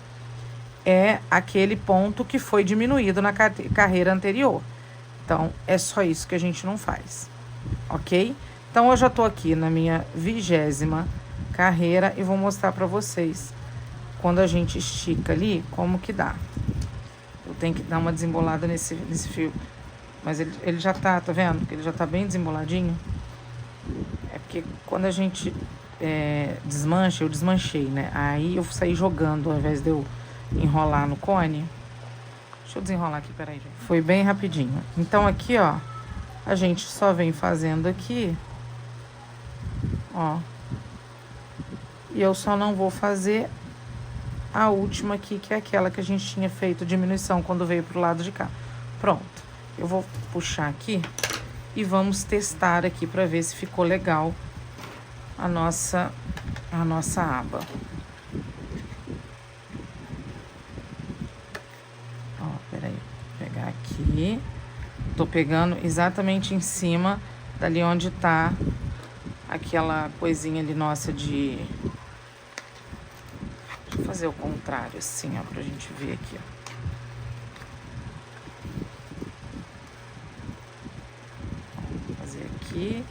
é aquele ponto que foi diminuído na carreira anterior. Então, é só isso que a gente não faz, ok? Então, eu já tô aqui na minha 20ª carreira e vou mostrar pra vocês, quando a gente estica ali, como que dá. Eu tenho que dar uma desembolada nesse fio. Mas ele já tá vendo? Ele já tá bem desemboladinho. É porque quando a gente desmancha, eu desmanchei, né? Aí eu saí jogando ao invés de eu enrolar no cone. Deixa eu desenrolar aqui, peraí, gente. Foi bem rapidinho. Então aqui, ó, a gente só vem fazendo aqui, ó. E eu só não vou fazer a última aqui, que é aquela que a gente tinha feito diminuição quando veio pro lado de cá. Pronto. Eu vou puxar aqui e vamos testar aqui para ver se ficou legal a nossa aba. Ó, peraí. Vou pegar aqui. Tô pegando exatamente em cima dali onde tá aquela coisinha ali nossa de... Deixa eu fazer o contrário assim, ó, pra gente ver aqui, ó. Vou fazer aqui,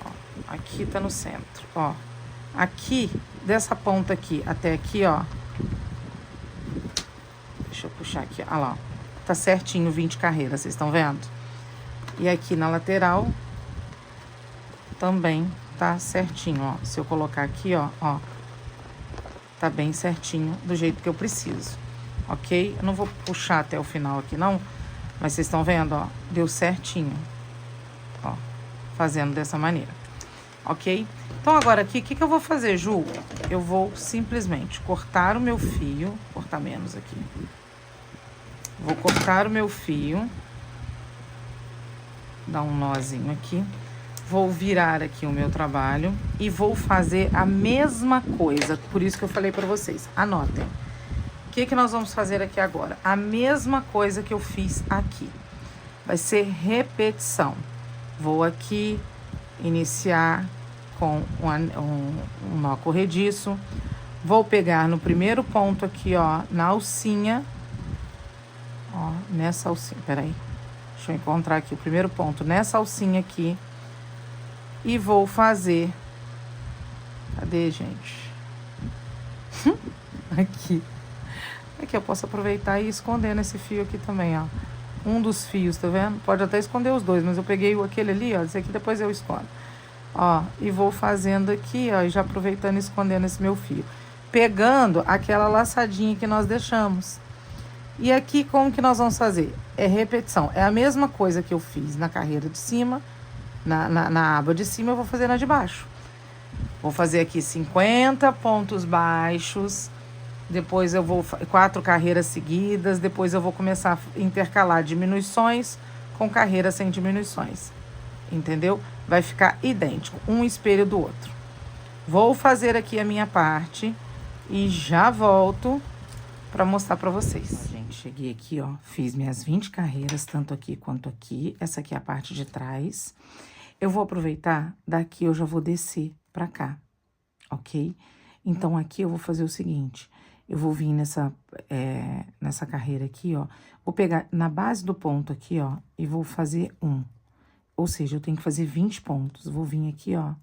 ó. Aqui tá no centro, ó. Aqui, dessa ponta aqui até aqui, ó. Deixa eu puxar aqui, ó lá, ó. Tá certinho 20 carreiras, vocês estão vendo? E aqui na lateral também tá certinho, ó. Se eu colocar aqui, ó, tá bem certinho do jeito que eu preciso, ok? Eu não vou puxar até o final aqui, não. Mas vocês estão vendo, ó, deu certinho, ó, fazendo dessa maneira, ok? Então, agora aqui, o que eu vou fazer, Ju? Eu vou simplesmente cortar o meu fio, cortar menos aqui. Vou cortar o meu fio, dar um nozinho aqui. Vou virar aqui o meu trabalho e vou fazer a mesma coisa. Por isso que eu falei pra vocês, anotem. O que nós vamos fazer aqui agora? A mesma coisa que eu fiz aqui. Vai ser repetição. Vou aqui iniciar com um nó corrediço. Vou pegar no primeiro ponto aqui, ó, na alcinha. Ó, nessa alcinha, peraí. Deixa eu encontrar aqui o primeiro ponto, nessa alcinha aqui. E vou fazer... Cadê, gente? Aqui. Aqui eu posso aproveitar e ir escondendo esse fio aqui também, ó. Um dos fios, tá vendo? Pode até esconder os dois, mas eu peguei aquele ali, ó. Esse aqui depois eu escondo. Ó, e vou fazendo aqui, ó, e já aproveitando e escondendo esse meu fio. Pegando aquela laçadinha que nós deixamos. E aqui, como que nós vamos fazer? É repetição. É a mesma coisa que eu fiz na carreira de cima, na aba de cima, eu vou fazer na de baixo. Vou fazer aqui 50 pontos baixos. Depois eu vou 4 carreiras seguidas. Depois eu vou começar a intercalar diminuições com carreiras sem diminuições. Entendeu? Vai ficar idêntico, um espelho do outro. Vou fazer aqui a minha parte e já volto para mostrar para vocês. Gente, cheguei aqui, ó, fiz minhas 20 carreiras, tanto aqui quanto aqui. Essa aqui é a parte de trás. Eu vou aproveitar, daqui eu já vou descer para cá, ok? Então, aqui eu vou fazer o seguinte, eu vou vir nessa carreira aqui, ó, vou pegar na base do ponto aqui, ó, e vou fazer um. Ou seja, eu tenho que fazer 20 pontos. Vou vir aqui, ó,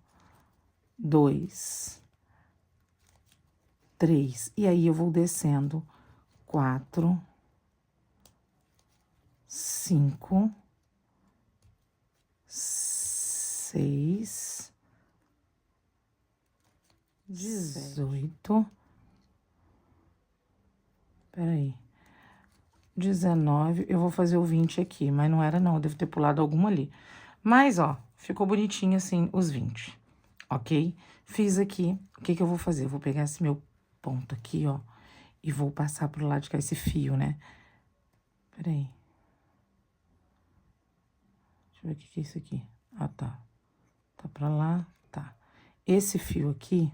2, 3, e aí eu vou descendo 4, 5, 6, 18, peraí, 19, eu vou fazer o 20 aqui, mas não era não, eu devo ter pulado alguma ali. Mas, ó, ficou bonitinho assim os 20, ok? Fiz aqui, o que eu vou fazer? Eu vou pegar esse meu ponto aqui, ó, e vou passar pro lado de cá esse fio, né? Peraí. Deixa eu ver o que é isso aqui. Ah, tá. Tá pra lá, tá. Esse fio aqui,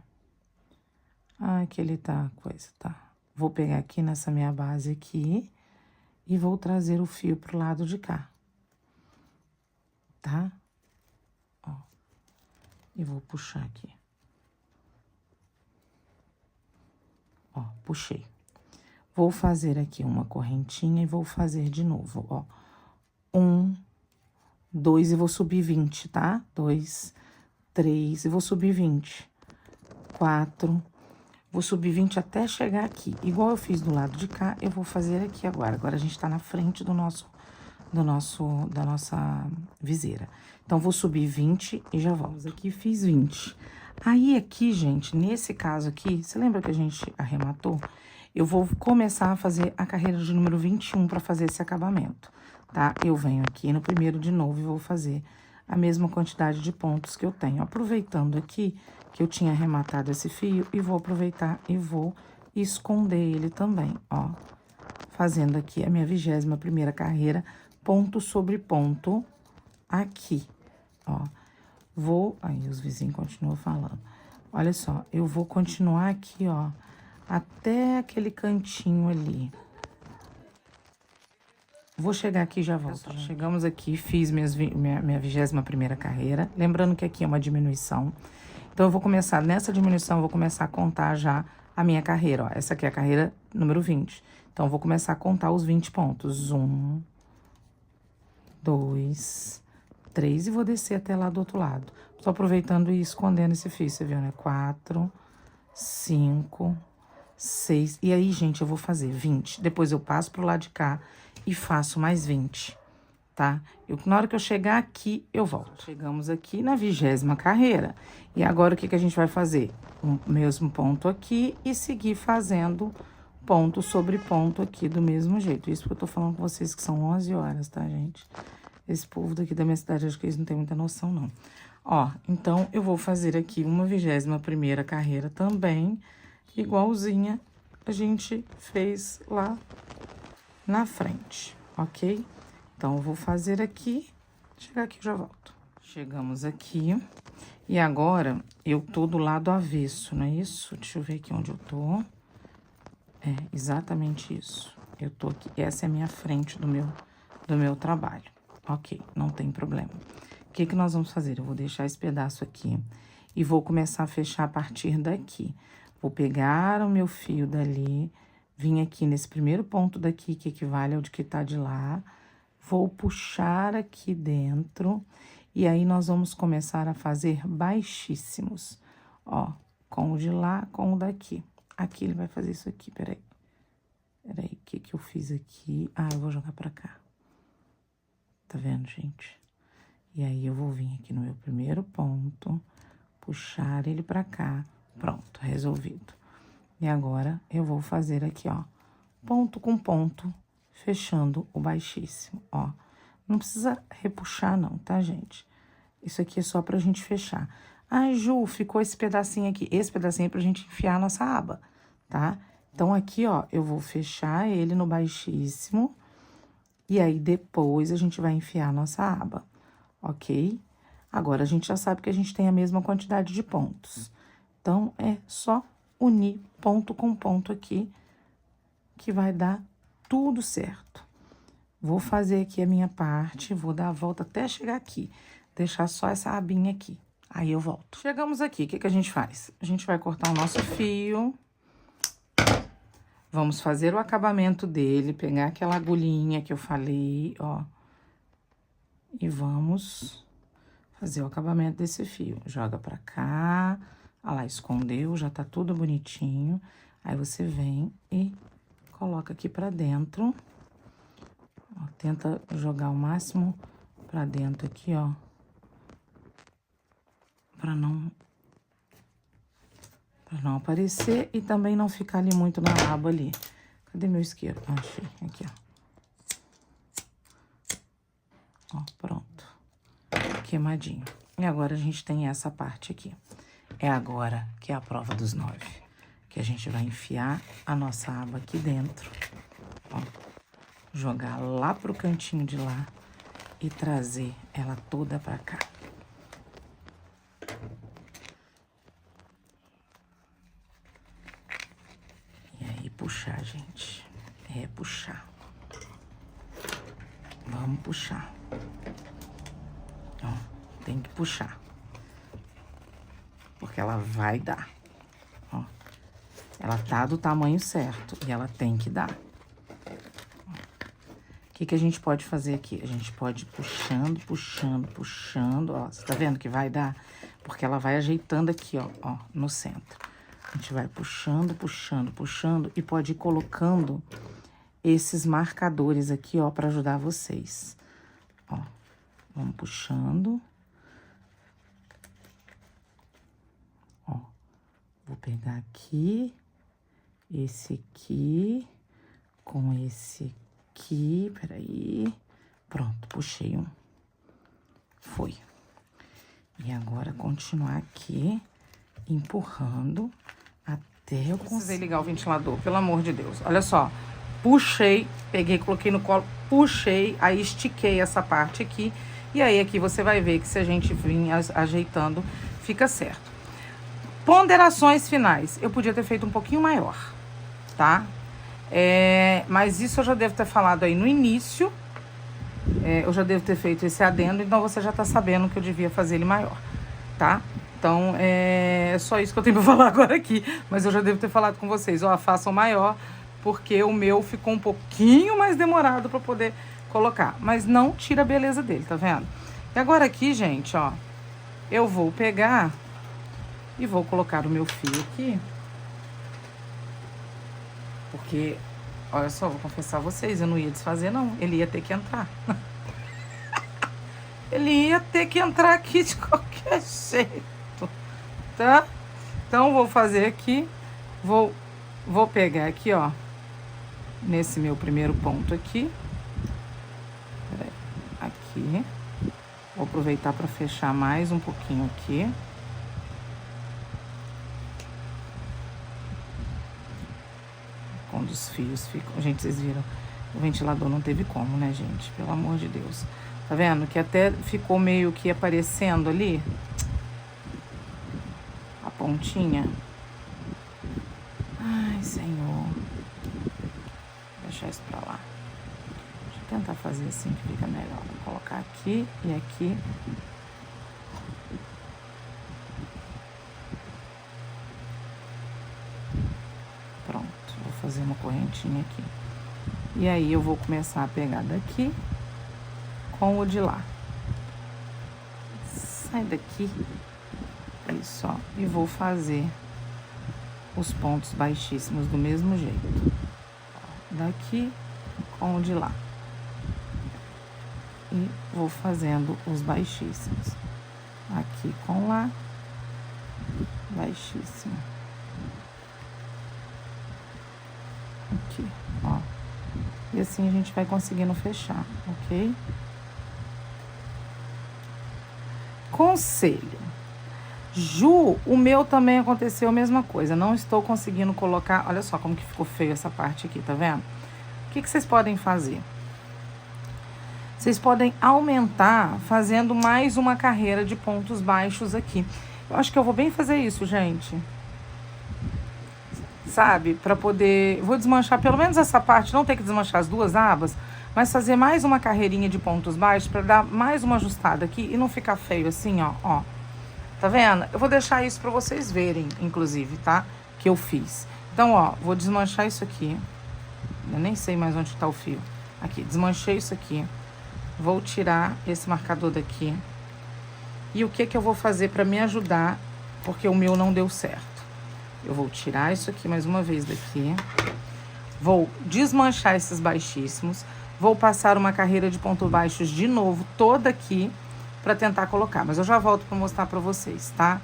que ele tá, coisa, tá. Vou pegar aqui nessa minha base aqui e vou trazer o fio pro lado de cá. Tá? Ó. E vou puxar aqui. Ó, puxei. Vou fazer aqui uma correntinha e vou fazer de novo, ó. 1, 2 e vou subir 20, tá? 2, 3 e vou subir 20. 4, vou subir 20 até chegar aqui. Igual eu fiz do lado de cá, eu vou fazer aqui agora. Agora a gente tá na frente da nossa viseira. Então, vou subir 20 e já volto. Aqui, fiz 20. Aí, aqui, gente, nesse caso aqui, você lembra que a gente arrematou? Eu vou começar a fazer a carreira de número 21 para fazer esse acabamento, tá? Eu venho aqui no primeiro de novo e vou fazer a mesma quantidade de pontos que eu tenho. Aproveitando aqui que eu tinha arrematado esse fio, e vou aproveitar e vou esconder ele também, ó. Fazendo aqui a minha 21ª carreira, ponto sobre ponto, aqui, ó. Aí os vizinhos continuam falando. Olha só, eu vou continuar aqui, ó, até aquele cantinho ali. Vou chegar aqui e já volto. Chegamos aqui, fiz minha 21ª carreira. Lembrando que aqui é uma diminuição. Então, eu vou começar, nessa diminuição, eu vou começar a contar já a minha carreira, ó. Essa aqui é a carreira número 20. Então, eu vou começar a contar os 20 pontos. 1, 2, 3, e vou descer até lá do outro lado. Tô aproveitando e escondendo esse fio, você viu, né? 4, 5, 6. E aí, gente, eu vou fazer 20. Depois eu passo pro lado de cá e faço mais 20, tá? Na hora que eu chegar aqui, eu volto. Chegamos aqui na 20ª carreira. E agora, o que a gente vai fazer? O mesmo ponto aqui e seguir fazendo ponto sobre ponto aqui do mesmo jeito. Isso porque eu tô falando com vocês que são 11 horas, tá, gente? Esse povo daqui da minha cidade, acho que eles não têm muita noção, não. Ó, então, eu vou fazer aqui uma 21ª carreira também, igualzinha a gente fez lá na frente, ok? Então, eu vou fazer aqui, chegar aqui, já volto. Chegamos aqui, e agora, eu tô do lado avesso, não é isso? Deixa eu ver aqui onde eu tô. É, exatamente isso. Eu tô aqui, essa é a minha frente do meu trabalho, ok? Não tem problema. O que que nós vamos fazer? Eu vou deixar esse pedaço aqui e vou começar a fechar a partir daqui. Vou pegar o meu fio dali, vim aqui nesse primeiro ponto daqui, que equivale ao de que tá de lá, vou puxar aqui dentro, e aí nós vamos começar a fazer baixíssimos, ó, com o de lá, com o daqui. Aqui ele vai fazer isso aqui, peraí. Peraí, o que que eu fiz aqui? Ah, eu vou jogar pra cá. Tá vendo, gente? E aí, eu vou vir aqui no meu primeiro ponto, puxar ele pra cá. Pronto, resolvido. E agora, eu vou fazer aqui, ó, ponto com ponto, fechando o baixíssimo, ó. Não precisa repuxar não, tá, gente? Isso aqui é só pra gente fechar. Ai, Ju, ficou esse pedacinho aqui. Esse pedacinho é pra gente enfiar a nossa aba, tá? Então, aqui, ó, eu vou fechar ele no baixíssimo. E aí, depois, a gente vai enfiar a nossa aba, ok? Agora, a gente já sabe que a gente tem a mesma quantidade de pontos. Então, é só unir ponto com ponto aqui, que vai dar tudo certo. Vou fazer aqui a minha parte, vou dar a volta até chegar aqui. Deixar só essa abinha aqui. Aí, eu volto. Chegamos aqui, o que que a gente faz? A gente vai cortar o nosso fio. Vamos fazer o acabamento dele, pegar aquela agulhinha que eu falei, ó. E vamos fazer o acabamento desse fio. Joga pra cá, olha lá, escondeu, já tá tudo bonitinho. Aí, você vem e coloca aqui pra dentro. Ó, tenta jogar o máximo pra dentro aqui, ó. Pra não aparecer e também não ficar ali muito na aba ali. Cadê meu isqueiro? Achei, aqui, ó. Ó, pronto. Queimadinho. E agora, a gente tem essa parte aqui. É agora que é a prova dos 9. Que a gente vai enfiar a nossa aba aqui dentro. Ó. Jogar lá pro cantinho de lá e trazer ela toda pra cá. Puxar, gente. É puxar. Vamos puxar. Ó, tem que puxar. Porque ela vai dar. Ó. Ela tá do tamanho certo e ela tem que dar. O que que a gente pode fazer aqui? A gente pode ir puxando, puxando, puxando. Ó, você tá vendo que vai dar? Porque ela vai ajeitando aqui, ó, no centro. A gente vai puxando, puxando, puxando e pode ir colocando esses marcadores aqui, ó, pra ajudar vocês. Ó, vamos puxando. Ó, vou pegar aqui, esse aqui, com esse aqui, peraí. Pronto, puxei um. Foi. E agora, continuar aqui, empurrando até eu conseguir ligar o ventilador, pelo amor de Deus. Olha só, puxei, peguei, coloquei no colo, puxei, aí estiquei essa parte aqui. E aí, aqui você vai ver que se a gente vir ajeitando, fica certo. Ponderações finais. Eu podia ter feito um pouquinho maior, tá? Mas isso eu já devo ter falado aí no início. Eu já devo ter feito esse adendo, então você já tá sabendo que eu devia fazer ele maior, tá? Então, é só isso que eu tenho pra falar agora aqui. Mas eu já devo ter falado com vocês. Ó, façam maior, porque o meu ficou um pouquinho mais demorado pra poder colocar. Mas não tira a beleza dele, tá vendo? E agora aqui, gente, ó, eu vou pegar e vou colocar o meu fio aqui. Porque, olha só, vou confessar a vocês, eu não ia desfazer, não. Ele ia ter que entrar. Ele ia ter que entrar aqui de qualquer jeito. Tá? Então, vou fazer aqui, vou pegar aqui, ó, nesse meu primeiro ponto aqui, peraí, aqui, Vou aproveitar para fechar mais um pouquinho aqui. Quando os fios ficam... Gente, vocês viram? O ventilador não teve como, né, gente? Pelo amor de Deus. Tá vendo? Que até ficou meio que aparecendo ali. A pontinha. Ai, Senhor. Vou deixar isso pra lá. Deixa eu tentar fazer assim que fica melhor. Vou colocar aqui e aqui. Pronto. Vou fazer uma correntinha aqui. E aí eu vou começar a pegar daqui com o de lá. Sai daqui. Isso, ó. E vou fazer os pontos baixíssimos do mesmo jeito. Daqui com o de lá. E vou fazendo os baixíssimos. Aqui com lá. Baixíssimo. Aqui, ó. E assim a gente vai conseguindo fechar, ok? Conselho. Ju, o meu também aconteceu a mesma coisa. Não estou conseguindo colocar... Olha só como que ficou feio essa parte aqui, tá vendo? O que vocês podem fazer? Vocês podem aumentar fazendo mais uma carreira de pontos baixos aqui. Eu acho que eu vou bem fazer isso, gente. Sabe? Pra poder... Vou desmanchar pelo menos essa parte, não ter que desmanchar as duas abas, mas fazer mais uma carreirinha de pontos baixos pra dar mais uma ajustada aqui e não ficar feio assim, ó, ó. Tá vendo? Eu vou deixar isso pra vocês verem, inclusive, tá? Que eu fiz. Então, ó, vou desmanchar isso aqui. Eu nem sei mais onde tá o fio. Aqui, desmanchei isso aqui. Vou tirar esse marcador daqui. E o que que eu vou fazer pra me ajudar? Porque o meu não deu certo. Eu vou tirar isso aqui mais uma vez daqui. Vou desmanchar esses baixíssimos. Vou passar uma carreira de pontos baixos de novo, toda aqui, pra tentar colocar. Mas eu já volto pra mostrar pra vocês, tá?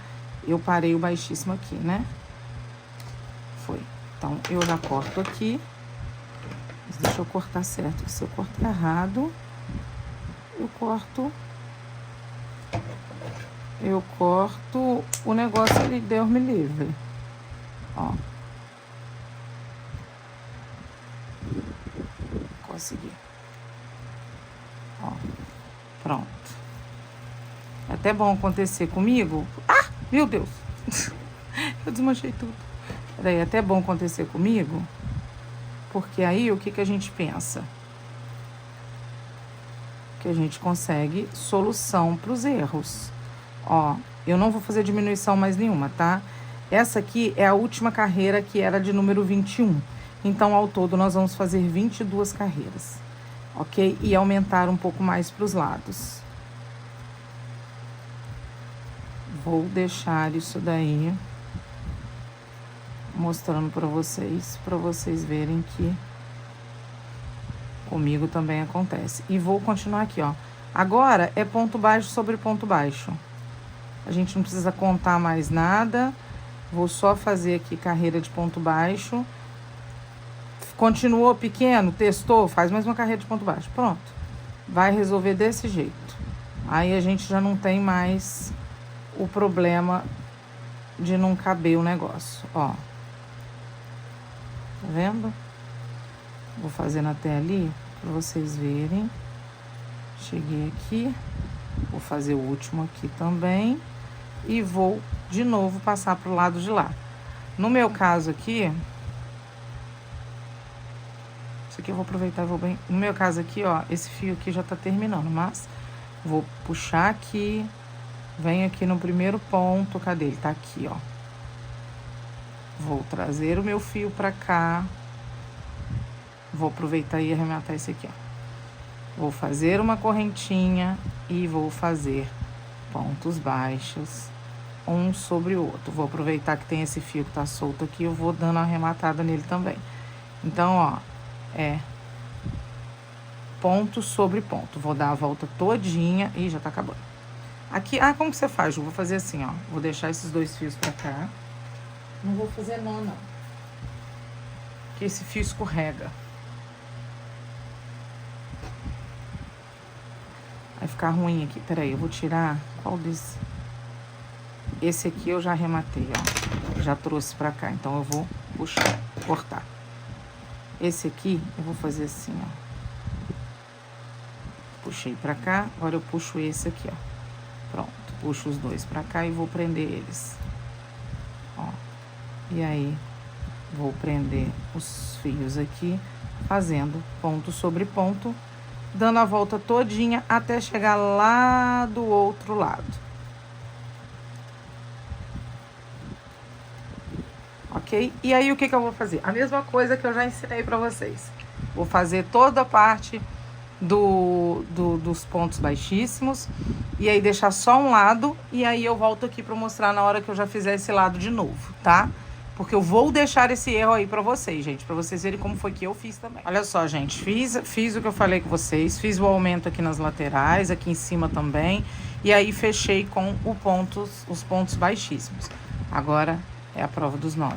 Eu parei o baixíssimo aqui, né? Foi. Então, eu já corto aqui. Mas deixa eu cortar certo, porque se eu cortar errado, eu corto o negócio ali, Deus me livre. Ó. Consegui. Ó. Pronto. É até bom acontecer comigo. Ah, meu Deus. Eu desmanchei tudo. Peraí, é até bom acontecer comigo. Porque aí, o que que a gente pensa? Que a gente consegue solução para os erros. Ó, eu não vou fazer diminuição mais nenhuma, tá? Essa aqui é a última carreira, que era de número 21. Então, ao todo, nós vamos fazer 22 carreiras, ok? E aumentar um pouco mais para os lados. Vou deixar isso daí mostrando para vocês verem que comigo também acontece. E vou continuar aqui, ó. Agora é ponto baixo sobre ponto baixo. A gente não precisa contar mais nada. Vou só fazer aqui carreira de ponto baixo. Continuou pequeno, testou, faz mais uma carreira de ponto baixo. Pronto. Vai resolver desse jeito. Aí a gente já não tem mais o problema de não caber o negócio, ó. Tá vendo? Vou fazendo até ali para vocês verem. Cheguei aqui. Vou fazer o último aqui também. E vou de novo passar pro lado de lá. No meu caso aqui... Isso aqui eu vou aproveitar e vou bem... No meu caso aqui, ó, esse fio aqui já tá terminando, mas... Vou puxar aqui. Venho aqui no primeiro ponto. Cadê ele? Tá aqui, ó. Vou trazer o meu fio pra cá. Vou aproveitar e arrematar esse aqui, ó. Vou fazer uma correntinha e vou fazer pontos baixos um sobre o outro. Vou aproveitar que tem esse fio que tá solto aqui, eu vou dando uma arrematada nele também. Então, ó, é ponto sobre ponto. Vou dar a volta todinha e já tá acabando. Aqui, como que você faz, Ju? Vou fazer assim, ó. Vou deixar esses dois fios pra cá. Não vou fazer não. Que esse fio escorrega. Aí ficar ruim aqui. Peraí, eu vou tirar qual desse? Esse aqui eu já arrematei, ó. Já trouxe pra cá, então eu vou puxar, cortar. Esse aqui eu vou fazer assim, ó. Puxei pra cá, agora eu puxo esse aqui, ó. Pronto, puxo os dois pra cá e vou prender eles. Ó. E aí, vou prender os fios aqui, fazendo ponto sobre ponto, dando a volta todinha até chegar lá do outro lado. Ok? E aí, o que eu vou fazer? A mesma coisa que eu já ensinei pra vocês. Vou fazer toda a parte dos pontos baixíssimos, e aí deixar só um lado, e aí eu volto aqui pra mostrar na hora que eu já fizer esse lado de novo, tá? Porque eu vou deixar esse erro aí pra vocês, gente, pra vocês verem como foi que eu fiz também. Olha só, gente, fiz o que eu falei com vocês, fiz o aumento aqui nas laterais, aqui em cima também, e aí fechei com os pontos baixíssimos. Agora é a prova dos 9.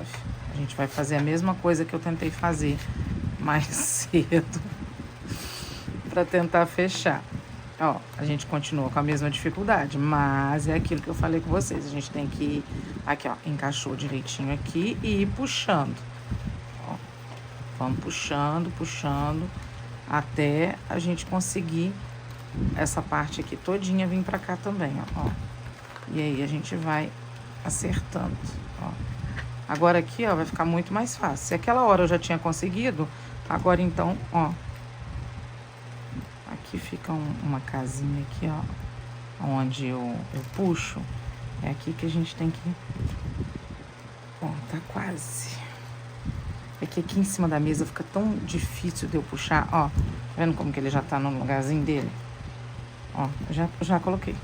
A gente vai fazer a mesma coisa que eu tentei fazer mais cedo para tentar fechar. Ó, a gente continua com a mesma dificuldade, mas é aquilo que eu falei com vocês. A gente tem que ir aqui, ó, encaixou direitinho aqui e ir puxando. Ó, vamos puxando, até a gente conseguir essa parte aqui todinha vir para cá também, ó. E aí a gente vai acertando, ó. Agora aqui, ó, vai ficar muito mais fácil. Se aquela hora eu já tinha conseguido, agora então, ó. Aqui fica uma casinha aqui, ó, onde eu puxo. É aqui que a gente tem que... Ó, tá quase. É que aqui em cima da mesa fica tão difícil de eu puxar, ó. Tá vendo como que ele já tá no lugarzinho dele? Ó, já coloquei.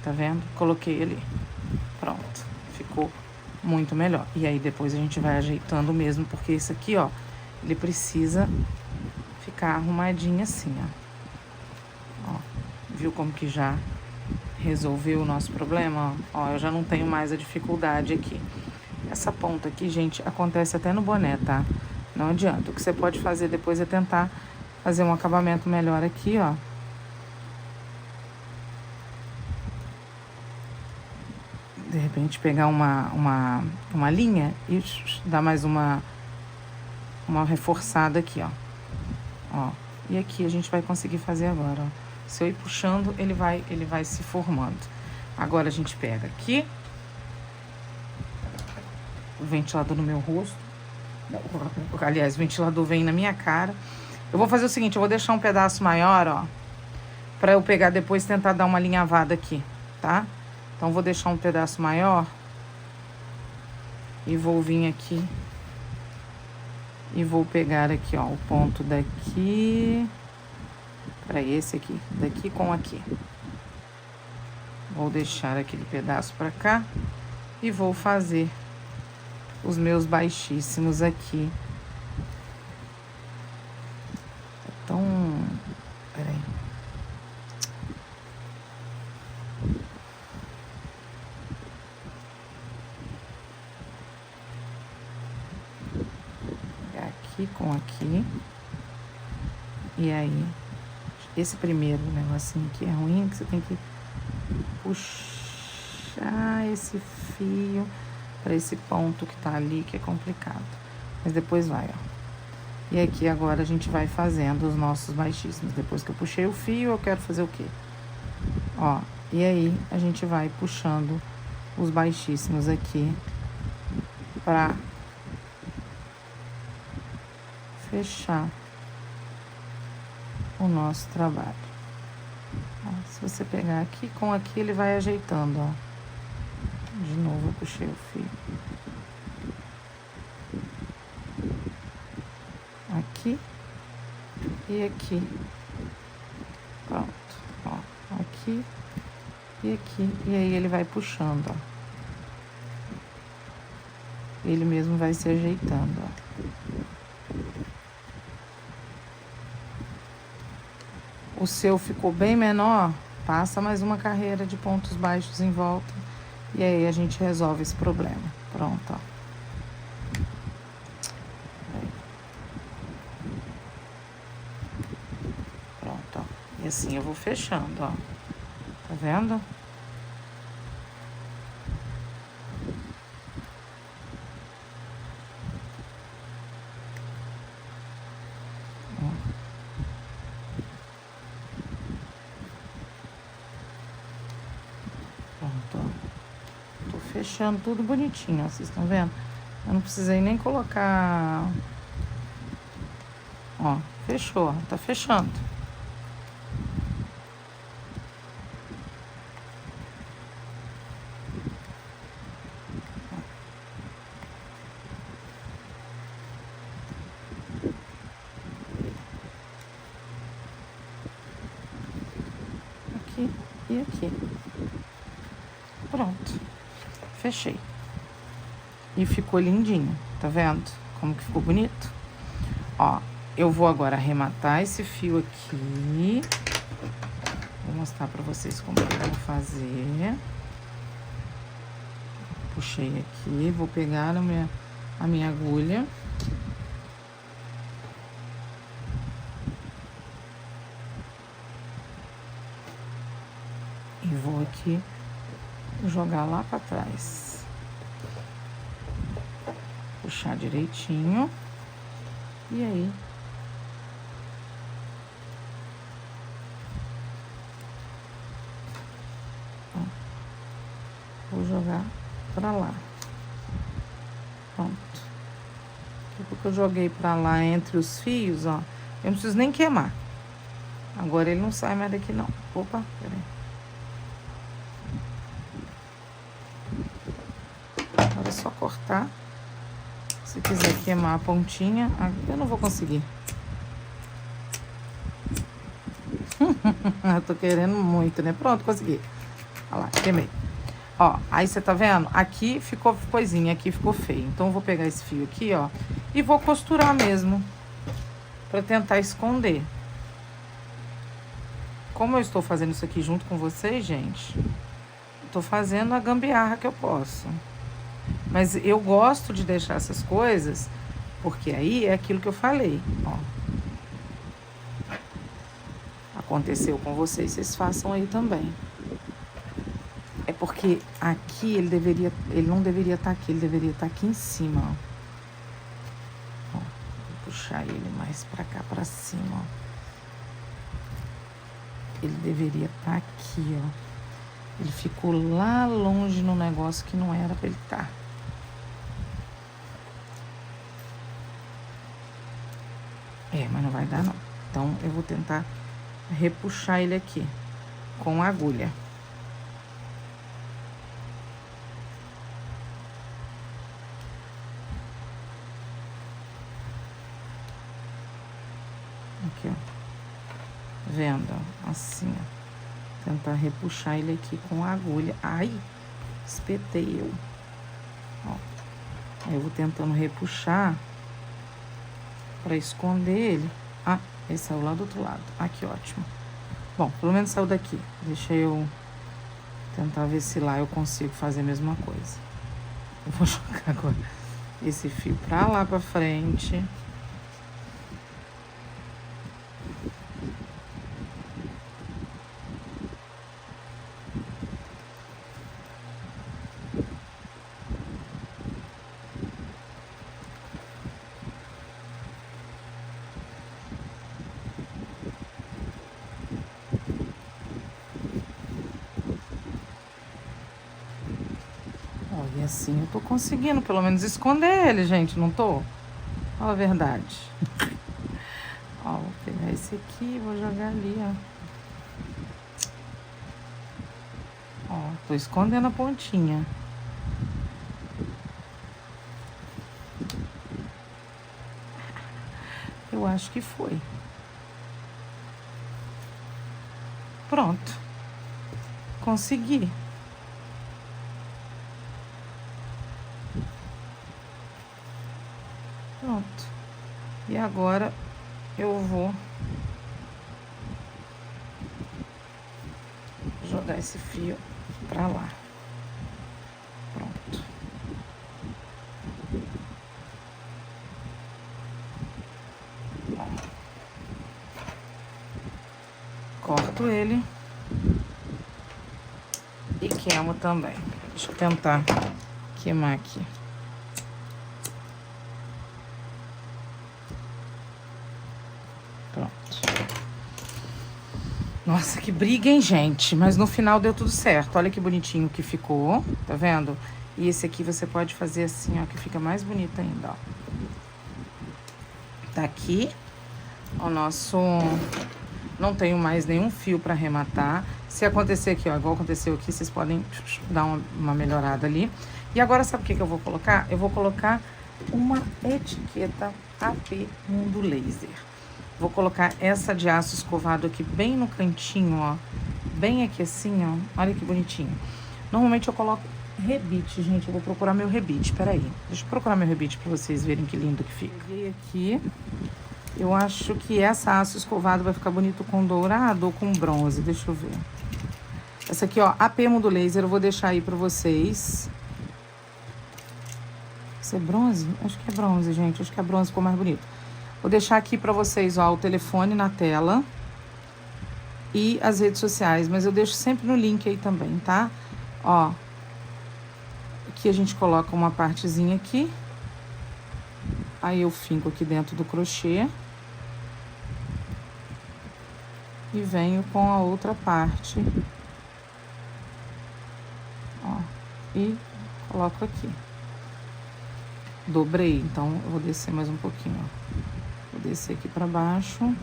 Tá vendo? Coloquei ele. Pronto. Ficou muito melhor. E aí depois a gente vai ajeitando mesmo, porque esse aqui, ó, ele precisa ficar arrumadinho assim, ó. Ó, viu como que já resolveu o nosso problema? Ó, eu já não tenho mais a dificuldade aqui. Essa ponta aqui, gente, acontece até no boné, tá? Não adianta. O que você pode fazer depois é tentar fazer um acabamento melhor aqui, ó. De repente pegar uma linha e dar mais uma reforçada aqui, ó. Ó. E aqui a gente vai conseguir fazer agora, ó. Se eu ir puxando, ele vai se formando. Agora a gente pega aqui o ventilador no meu rosto. Aliás, o ventilador vem na minha cara. Eu vou fazer o seguinte, eu vou deixar um pedaço maior, ó, pra eu pegar depois e tentar dar uma alinhavada aqui, tá? Então, vou deixar um pedaço maior e vou vir aqui e vou pegar aqui, ó, o ponto daqui para esse aqui, daqui com aqui. Vou deixar aquele pedaço para cá e vou fazer os meus baixíssimos aqui. Então, peraí. Aqui com aqui. E aí, esse primeiro negocinho aqui é ruim, que você tem que puxar esse fio para esse ponto que tá ali, que é complicado. Mas depois vai, ó. E aqui agora a gente vai fazendo os nossos baixíssimos. Depois que eu puxei o fio, eu quero fazer o quê? Ó, e aí a gente vai puxando os baixíssimos aqui pra fechar o nosso trabalho. Ó, se você pegar aqui com aqui, ele vai ajeitando, ó. De novo eu puxei o fio. Aqui e aqui. Pronto, ó. Aqui e aqui. E aí ele vai puxando, ó. Ele mesmo vai se ajeitando, ó. O seu ficou bem menor, passa mais uma carreira de pontos baixos em volta. E aí a gente resolve esse problema. Pronto, ó. Pronto, ó. E assim eu vou fechando, ó. Tá vendo? Pronto, ó. Tô fechando tudo bonitinho, ó. Vocês estão vendo? Eu não precisei nem colocar... Ó, fechou, ó. Tá fechando. Aqui e aqui. Pronto. Fechei. E ficou lindinho, tá vendo? Como que ficou bonito? Ó, eu vou agora arrematar esse fio aqui. Vou mostrar pra vocês como que eu vou fazer. Puxei aqui, vou pegar a minha agulha. E vou aqui jogar lá pra trás. Puxar direitinho. E aí... Ó, vou jogar pra lá. Pronto. Porque eu joguei pra lá entre os fios, ó. Eu não preciso nem queimar. Agora ele não sai mais daqui, não. Opa, peraí. Agora é só cortar. Se quiser queimar a pontinha, eu não vou conseguir. Eu tô querendo muito, né? Pronto, consegui. Olha lá, queimei. Ó, aí você tá vendo? Aqui ficou coisinha, aqui ficou feio. Então eu vou pegar esse fio aqui, ó, e vou costurar mesmo, pra tentar esconder. Como eu estou fazendo isso aqui junto com vocês, gente, tô fazendo a gambiarra que eu posso. Mas eu gosto de deixar essas coisas, porque aí é aquilo que eu falei, ó. Aconteceu com vocês, vocês façam aí também. É porque aqui ele não deveria estar aqui, ele deveria estar aqui em cima, ó. Vou puxar ele mais pra cá, pra cima, ó. Ele deveria estar aqui, ó. Ele ficou lá longe no negócio que não era pra ele estar. É, mas não vai dar, não. Então, eu vou tentar repuxar ele aqui com a agulha. Aqui, ó. Vendo? Assim, ó. Tentar repuxar ele aqui com a agulha. Ai, espetei eu. Ó. Aí eu vou tentando repuxar pra esconder ele. Ah, ele saiu lá do outro lado. Ah, que ótimo. Bom, pelo menos saiu daqui. Deixa eu tentar ver se lá eu consigo fazer a mesma coisa. Eu vou jogar agora esse fio pra lá pra frente. E assim eu tô conseguindo pelo menos esconder ele, gente, não tô? Fala a verdade. Ó, vou pegar esse aqui e vou jogar ali, ó. Ó, tô escondendo a pontinha. Eu acho que foi. Pronto. Consegui. Pronto. E agora eu vou jogar esse fio pra lá. Pronto. corto ele e queimo também. Deixa eu tentar queimar aqui. Pronto. Nossa, que briga, hein, gente? Mas no final deu tudo certo. Olha que bonitinho que ficou, tá vendo? E esse aqui você pode fazer assim, ó, que fica mais bonito ainda, ó. Tá aqui o nosso... Não tenho mais nenhum fio pra arrematar. Se acontecer aqui, ó, igual aconteceu aqui, vocês podem dar uma melhorada ali. E agora, sabe o que eu vou colocar? Eu vou colocar uma etiqueta AP Mundo Laser. Vou colocar essa de aço escovado aqui bem no cantinho, ó. Bem aqui assim, ó. Olha que bonitinho. Normalmente eu coloco rebite, gente. Eu vou procurar meu rebite, peraí. Deixa eu procurar meu rebite pra vocês verem que lindo que fica. Peguei aqui. Eu acho que essa aço escovado vai ficar bonito com dourado ou com bronze. Deixa eu ver. Essa aqui, ó, AP Mundo Laser. Eu vou deixar aí pra vocês. Isso é bronze? Acho que é bronze, gente. Acho que é bronze, ficou mais bonito. Vou deixar aqui pra vocês, ó, o telefone na tela e as redes sociais, mas eu deixo sempre no link aí também, tá? Ó, aqui a gente coloca uma partezinha aqui, aí eu finco aqui dentro do crochê e venho com a outra parte, ó, e coloco aqui. Dobrei, então eu vou descer mais um pouquinho, ó. Vou descer aqui pra baixo.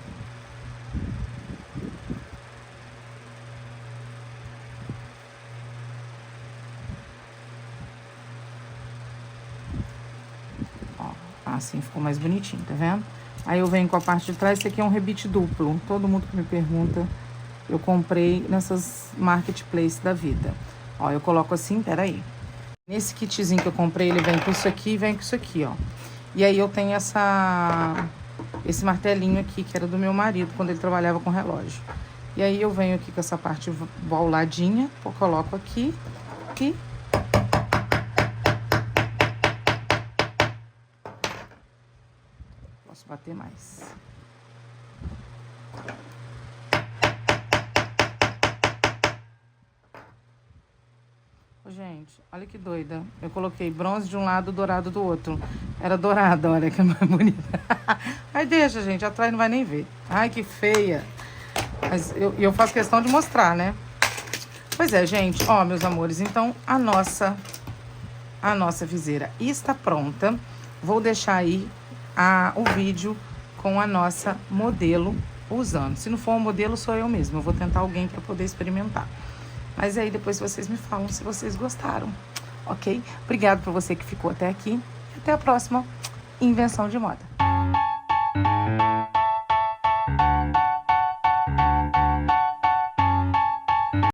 Ó, assim ficou mais bonitinho, tá vendo? Aí eu venho com a parte de trás. Esse aqui é um rebite duplo. Todo mundo que me pergunta, eu comprei nessas marketplace da vida. Ó, eu coloco assim, peraí. Nesse kitzinho que eu comprei, ele vem com isso aqui e vem com isso aqui, ó. E aí eu tenho esse martelinho aqui, que era do meu marido, quando ele trabalhava com relógio. E aí eu venho aqui com essa parte boladinha, eu coloco aqui e... Posso bater mais. Gente, olha que doida. Eu coloquei bronze de um lado, dourado do outro. Era dourada, olha que mais bonita. Aí deixa, gente, atrás não vai nem ver. Ai, que feia. Mas eu faço questão de mostrar, né? Pois é, gente, ó, meus amores, então a nossa viseira está pronta. Vou deixar aí o vídeo com a nossa modelo usando. Se não for um modelo, sou eu mesma. Eu vou tentar alguém para poder experimentar. Mas aí depois vocês me falam se vocês gostaram, ok? Obrigado por você que ficou até aqui. Até a próxima invenção de moda.